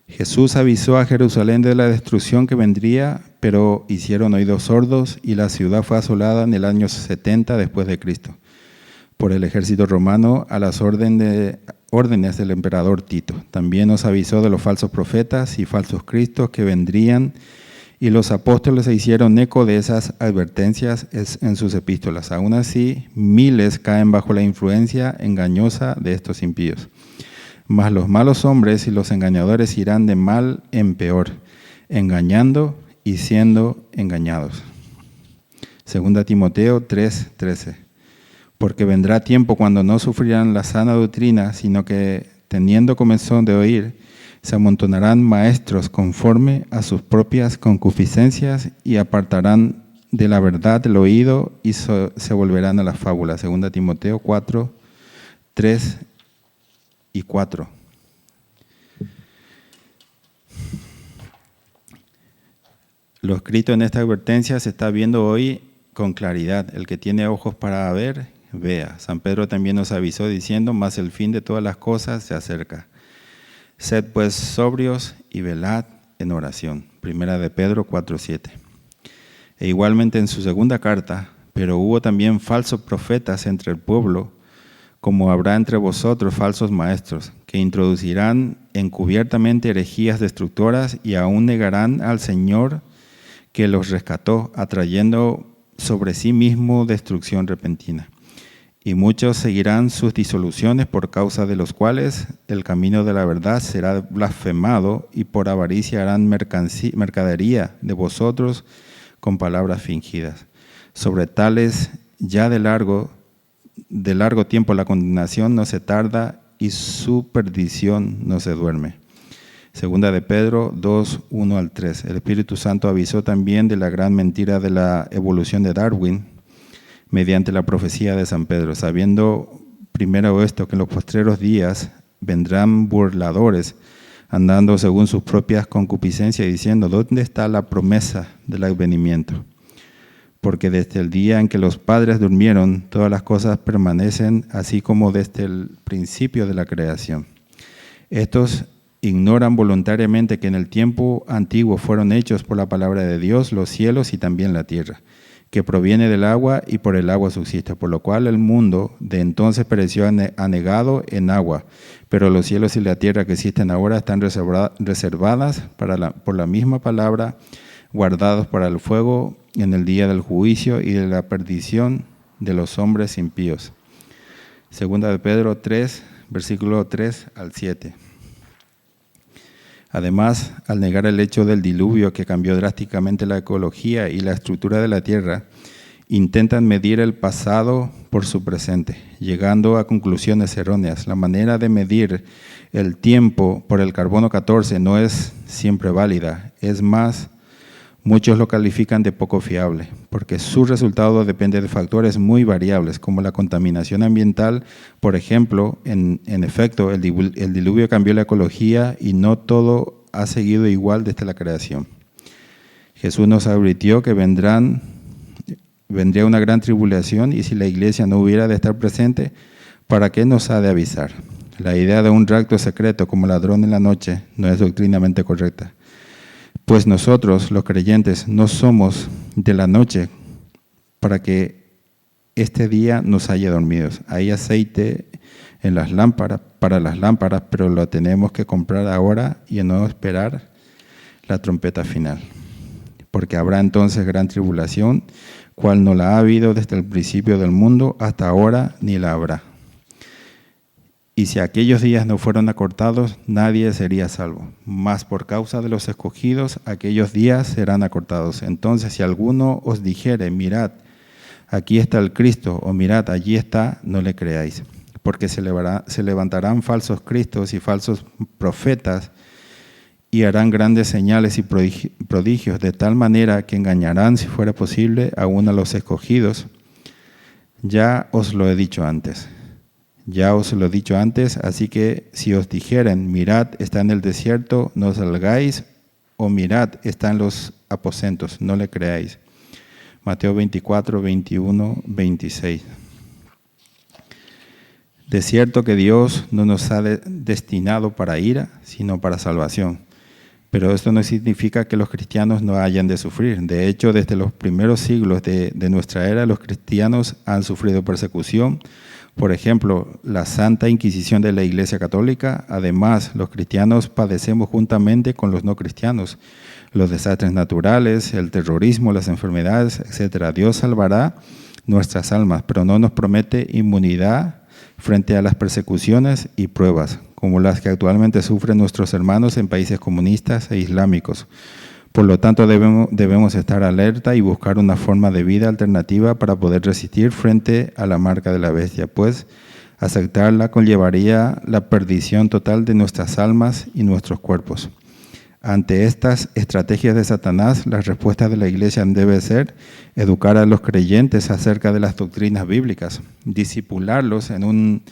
[SPEAKER 7] Jesús avisó a Jerusalén de la destrucción que vendría, pero hicieron oídos sordos y la ciudad fue asolada en el año 70 después de Cristo por el ejército romano a las órdenes del emperador Tito. También nos avisó de los falsos profetas y falsos cristos que vendrían, y los apóstoles se hicieron eco de esas advertencias en sus epístolas. Aún así, miles caen bajo la influencia engañosa de estos impíos. Mas los malos hombres y los engañadores irán de mal en peor, engañando y siendo engañados. 2 Timoteo 3:13. Porque vendrá tiempo cuando no sufrirán la sana doctrina, sino que, teniendo comezón de oír, se amontonarán maestros conforme a sus propias concupiscencias y apartarán de la verdad el oído y se volverán a las fábulas. 2 Timoteo 4:3 y 4. Lo escrito en esta advertencia se está viendo hoy con claridad. El que tiene ojos para ver, vea. San Pedro también nos avisó diciendo, mas el fin de todas las cosas se acerca. Sed pues sobrios y velad en oración. 1 Pedro 4:7. E igualmente en su segunda carta, pero hubo también falsos profetas entre el pueblo, como habrá entre vosotros falsos maestros, que introducirán encubiertamente herejías destructoras y aún negarán al Señor que los rescató, atrayendo sobre sí mismo destrucción repentina. Y muchos seguirán sus disoluciones, por causa de los cuales el camino de la verdad será blasfemado, y por avaricia harán mercadería de vosotros con palabras fingidas. Sobre tales ya de largo tiempo la condenación no se tarda y su perdición no se duerme. 2 de Pedro 2:1-3. El Espíritu Santo avisó también de la gran mentira de la evolución de Darwin mediante la profecía de San Pedro, sabiendo primero esto, que en los postreros días vendrán burladores, andando según sus propias concupiscencias, diciendo, ¿dónde está la promesa del advenimiento? Porque desde el día en que los padres durmieron, todas las cosas permanecen, así como desde el principio de la creación. Estos ignoran voluntariamente que en el tiempo antiguo fueron hechos por la palabra de Dios los cielos y también la tierra, que proviene del agua y por el agua subsiste, por lo cual el mundo de entonces pereció anegado en agua, pero los cielos y la tierra que existen ahora están reservadas por la misma palabra, guardados para el fuego en el día del juicio y de la perdición de los hombres impíos. Segunda de Pedro 3, versículo 3 al 7. Además, al negar el hecho del diluvio que cambió drásticamente la ecología y la estructura de la Tierra, intentan medir el pasado por su presente, llegando a conclusiones erróneas. La manera de medir el tiempo por el carbono 14 no es siempre válida. Es más, muchos lo califican de poco fiable, porque su resultado depende de factores muy variables, como la contaminación ambiental. Por ejemplo, en efecto, el diluvio cambió la ecología y no todo ha seguido igual desde la creación. Jesús nos advirtió que vendría una gran tribulación, y si la iglesia no hubiera de estar presente, ¿para qué nos ha de avisar? La idea de un rapto secreto como ladrón en la noche no es doctrinamente correcta. Pues nosotros, los creyentes, no somos de la noche para que este día nos haya dormidos. Hay aceite en las lámparas, para las lámparas, pero lo tenemos que comprar ahora y no esperar la trompeta final. Porque habrá entonces gran tribulación, cual no la ha habido desde el principio del mundo hasta ahora, ni la habrá. Y si aquellos días no fueron acortados, nadie sería salvo. Mas por causa de los escogidos, aquellos días serán acortados. Entonces, si alguno os dijere, mirad, aquí está el Cristo, o mirad, allí está, no le creáis. Porque se levantarán falsos cristos y falsos profetas, y harán grandes señales y prodigios, de tal manera que engañarán, si fuera posible, aún a los escogidos. Ya os lo he dicho antes. Así que si os dijeren, mirad, está en el desierto, no salgáis, o mirad, está en los aposentos, no le creáis. Mateo 24, 21, 26. De cierto que Dios no nos ha destinado para ira, sino para salvación. Pero esto no significa que los cristianos no hayan de sufrir. De hecho, desde los primeros siglos de nuestra era, los cristianos han sufrido persecución. Por ejemplo, la Santa Inquisición de la Iglesia Católica. Además, los cristianos padecemos juntamente con los no cristianos los desastres naturales, el terrorismo, las enfermedades, etc. Dios salvará nuestras almas, pero no nos promete inmunidad frente a las persecuciones y pruebas, como las que actualmente sufren nuestros hermanos en países comunistas e islámicos. Por lo tanto, debemos estar alerta y buscar una forma de vida alternativa para poder resistir frente a la marca de la bestia, pues aceptarla conllevaría la perdición total de nuestras almas y nuestros cuerpos. Ante estas estrategias de Satanás, la respuesta de la Iglesia debe ser educar a los creyentes acerca de las doctrinas bíblicas, disipularlos en un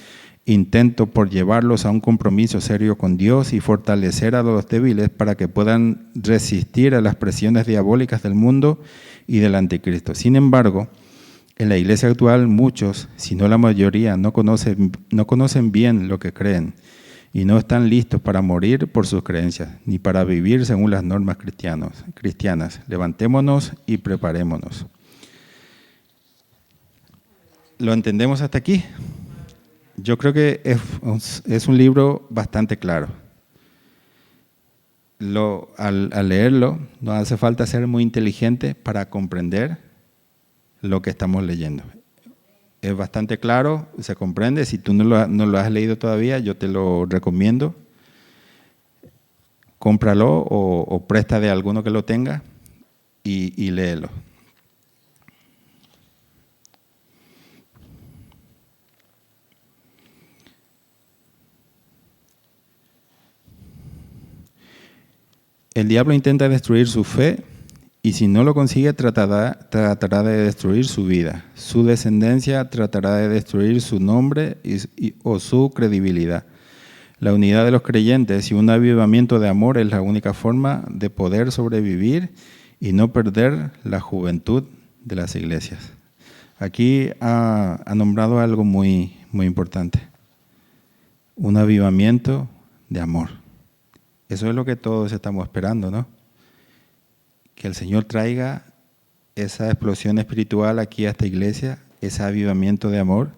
[SPEAKER 7] intento por llevarlos a un compromiso serio con Dios y fortalecer a los débiles para que puedan resistir a las presiones diabólicas del mundo y del anticristo. Sin embargo, en la iglesia actual muchos, si no la mayoría, no conocen bien lo que creen y no están listos para morir por sus creencias, ni para vivir según las normas cristianas. Levantémonos y preparémonos. ¿Lo entendemos hasta aquí? Yo creo que es un libro bastante claro. Al leerlo, no hace falta ser muy inteligente para comprender lo que estamos leyendo. Es bastante claro, se comprende. Si tú no lo has leído todavía, yo te lo recomiendo. Cómpralo o presta de alguno que lo tenga y léelo. El diablo intenta destruir su fe y si no lo consigue tratará de destruir su vida. Su descendencia tratará de destruir su nombre o su credibilidad. La unidad de los creyentes y un avivamiento de amor es la única forma de poder sobrevivir y no perder la juventud de las iglesias. Aquí ha nombrado algo muy, muy importante. Un avivamiento de amor. Eso es lo que todos estamos esperando, ¿no? Que el Señor traiga esa explosión espiritual aquí a esta iglesia, ese avivamiento de amor,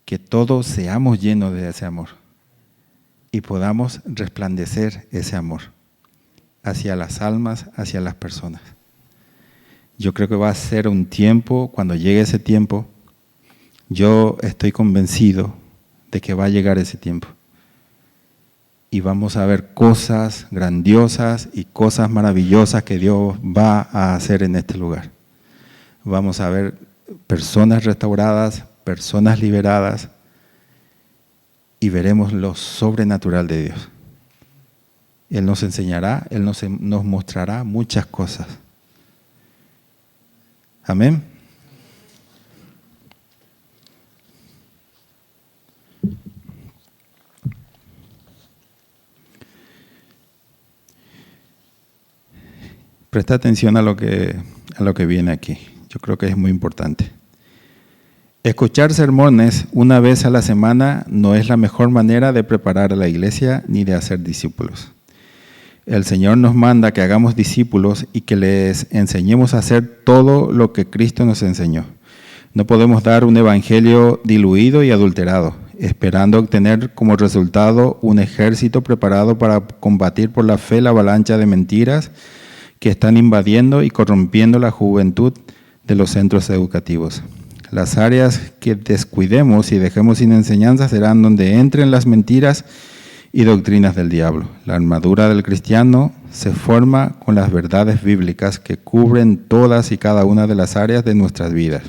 [SPEAKER 7] que todos seamos llenos de ese amor y podamos resplandecer ese amor hacia las almas, hacia las personas. Yo creo que va a ser un tiempo, cuando llegue ese tiempo, yo estoy convencido de que va a llegar ese tiempo. Y vamos a ver cosas grandiosas y cosas maravillosas que Dios va a hacer en este lugar. Vamos a ver personas restauradas, personas liberadas, y veremos lo sobrenatural de Dios. Él nos enseñará, Él nos mostrará muchas cosas. Amén. Presta atención a lo que viene aquí. Yo creo que es muy importante. Escuchar sermones una vez a la semana no es la mejor manera de preparar a la iglesia ni de hacer discípulos. El Señor nos manda que hagamos discípulos y que les enseñemos a hacer todo lo que Cristo nos enseñó. No podemos dar un evangelio diluido y adulterado, esperando obtener como resultado un ejército preparado para combatir por la fe la avalancha de mentiras que están invadiendo y corrompiendo la juventud de los centros educativos. Las áreas que descuidemos y dejemos sin enseñanza serán donde entren las mentiras y doctrinas del diablo. La armadura del cristiano se forma con las verdades bíblicas que cubren todas y cada una de las áreas de nuestras vidas.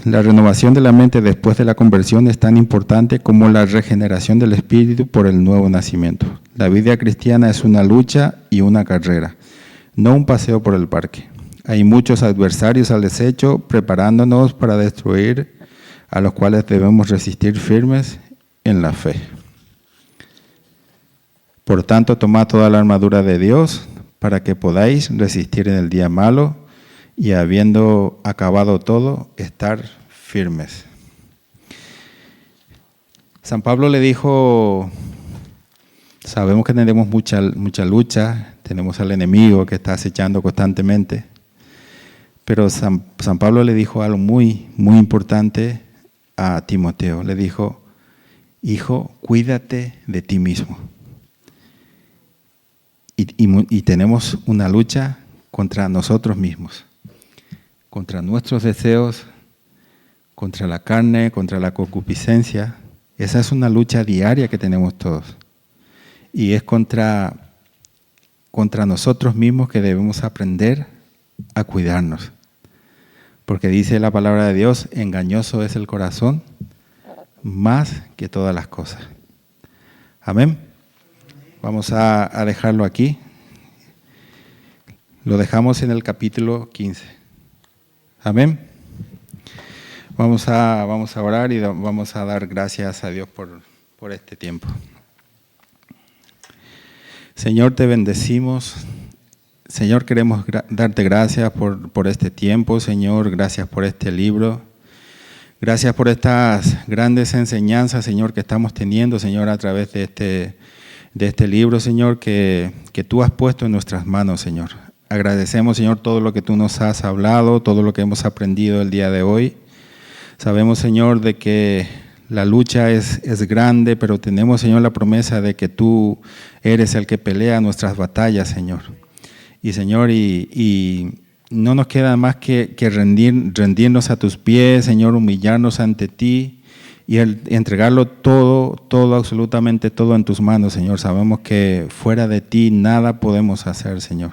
[SPEAKER 7] La renovación de la mente después de la conversión es tan importante como la regeneración del espíritu por el nuevo nacimiento. La vida cristiana es una lucha y una carrera, no un paseo por el parque. Hay muchos adversarios al desecho preparándonos para destruir, a los cuales debemos resistir firmes en la fe. Por tanto, tomad toda la armadura de Dios para que podáis resistir en el día malo y, habiendo acabado todo, estar firmes. San Pablo le dijo, sabemos que tenemos mucha lucha, tenemos al enemigo que está acechando constantemente, pero San Pablo le dijo algo muy, muy importante a Timoteo. Le dijo, hijo, cuídate de ti mismo. Y tenemos una lucha contra nosotros mismos, contra nuestros deseos, contra la carne, contra la concupiscencia. Esa es una lucha diaria que tenemos todos. Y es contra nosotros mismos que debemos aprender a cuidarnos. Porque dice la palabra de Dios, engañoso es el corazón más que todas las cosas. Amén. Vamos a dejarlo aquí. Lo dejamos en el capítulo 15. Amén. Vamos a orar y vamos a dar gracias a Dios por este tiempo. Señor, te bendecimos. Señor, queremos darte gracias por este tiempo, Señor. Gracias por este libro. Gracias por estas grandes enseñanzas, Señor, que estamos teniendo, Señor, a través de este libro, Señor, que tú has puesto en nuestras manos, Señor. Agradecemos, Señor, todo lo que tú nos has hablado, todo lo que hemos aprendido el día de hoy. Sabemos, Señor, de que la lucha es grande, pero tenemos, Señor, la promesa de que tú eres el que pelea nuestras batallas, Señor. Y, Señor, y no nos queda más que rendirnos a tus pies, Señor, humillarnos ante ti y entregarlo todo, absolutamente todo en tus manos, Señor. Sabemos que fuera de ti nada podemos hacer, Señor.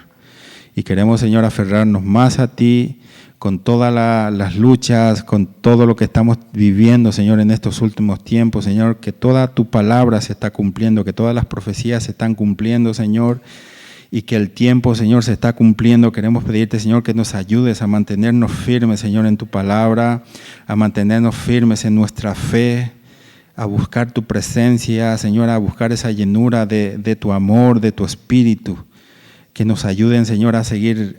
[SPEAKER 7] Y queremos, Señor, aferrarnos más a ti con todas las luchas, con todo lo que estamos viviendo, Señor, en estos últimos tiempos, Señor, que toda tu palabra se está cumpliendo, que todas las profecías se están cumpliendo, Señor, y que el tiempo, Señor, se está cumpliendo. Queremos pedirte, Señor, que nos ayudes a mantenernos firmes, Señor, en tu palabra, a mantenernos firmes en nuestra fe, a buscar tu presencia, Señor, a buscar esa llenura de tu amor, de tu espíritu. Que nos ayuden, Señor, a seguir,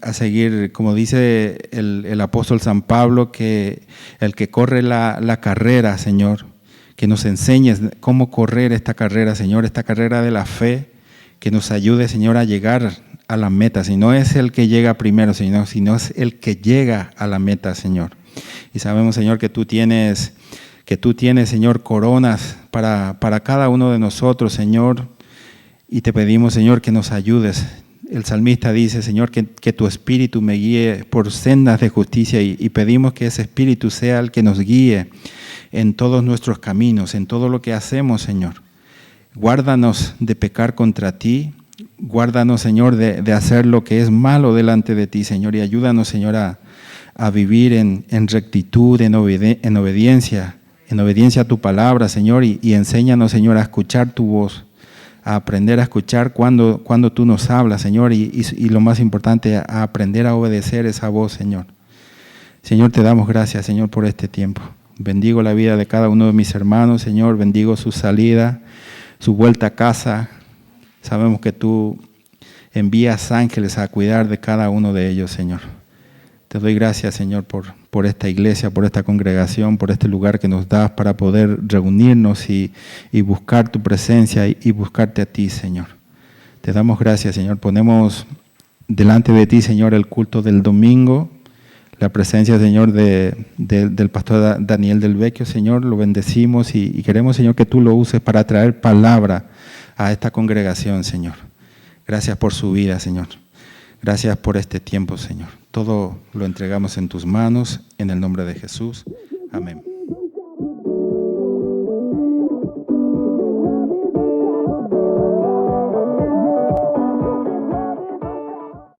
[SPEAKER 7] como dice el apóstol San Pablo, que el que corre la carrera, Señor, que nos enseñes cómo correr esta carrera, Señor, esta carrera de la fe, que nos ayude, Señor, a llegar a la meta, sino es el que llega primero, sino es el que llega a la meta, Señor. Y sabemos, Señor, que tú tienes, Señor, coronas para cada uno de nosotros, Señor. Y te pedimos, Señor, que nos ayudes. El salmista dice, Señor, que tu espíritu me guíe por sendas de justicia, y pedimos que ese espíritu sea el que nos guíe en todos nuestros caminos, en todo lo que hacemos, Señor. Guárdanos de pecar contra ti, guárdanos, Señor, de hacer lo que es malo delante de ti, Señor, y ayúdanos, Señor, a vivir en rectitud, en obediencia a tu palabra, Señor, y enséñanos, Señor, a escuchar tu voz, a aprender a escuchar cuando tú nos hablas, Señor, y lo más importante, a aprender a obedecer esa voz, Señor. Señor, te damos gracias, Señor, por este tiempo. Bendigo la vida de cada uno de mis hermanos, Señor, bendigo su salida, su vuelta a casa. Sabemos que tú envías ángeles a cuidar de cada uno de ellos, Señor. Te doy gracias, Señor, por esta iglesia, por esta congregación, por este lugar que nos das para poder reunirnos y buscar tu presencia y buscarte a ti, Señor. Te damos gracias, Señor. Ponemos delante de ti, Señor, el culto del domingo, la presencia, Señor, del pastor Daniel del Vecchio, Señor. Lo bendecimos y queremos, Señor, que tú lo uses para traer palabra a esta congregación, Señor. Gracias por su vida, Señor. Gracias por este tiempo, Señor. Todo lo entregamos en tus manos, en el nombre de Jesús. Amén.